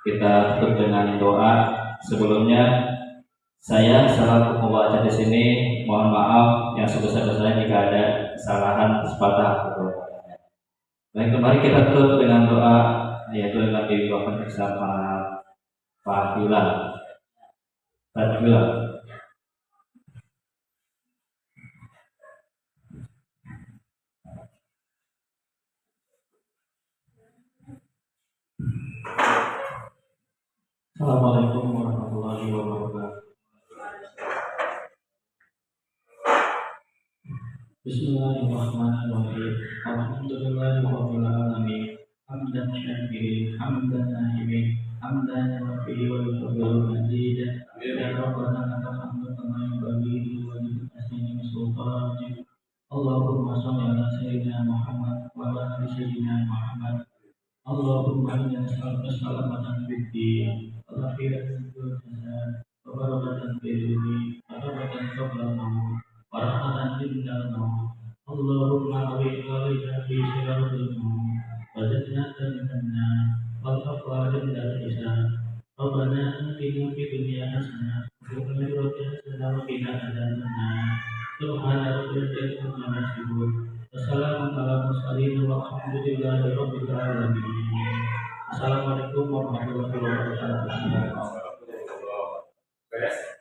Kita tutup dengan doa. Sebelumnya saya selaku pembawa acara di sini mohon maaf yang sebesar-besarnya jika ada kesalahan sepatah atau baik. Kemarin kita tutup dengan doa, yaitu dengan dibawakan bersama Fatilah. Assalamualaikum warahmatullahi wabarakatuh. Bismillahirrahmanirrahim. Alhamdulillahirabbil alamin. Hamdan syakirin, hamdan na'imin, hamdan yafi wa yuhibbu mazidan. Ya Rabbana lakal hamdu kama yanbaghi li wajhika sultanik. Allahumma shalli ala sayyidina Muhammad wa ala ali sayyidina Muhammad. Allahumma inna nas'aluka salamatan fid din wal akhirati wal jasad wa barakatan fil ilmi wa barakatan qabla al-maut wa rahmatan indal maut. Allahumma awina fi siratil maut wa jannatan minan nar wal afwa indal hisab. Rabbana atina fid dunya hasanah wa fil akhirati hasanah wa qina adzabannar. Subhanallah, wassalamualaikum warahmatullahi wabarakatuh. Assalamualaikum warahmatullahi wabarakatuh. Beres.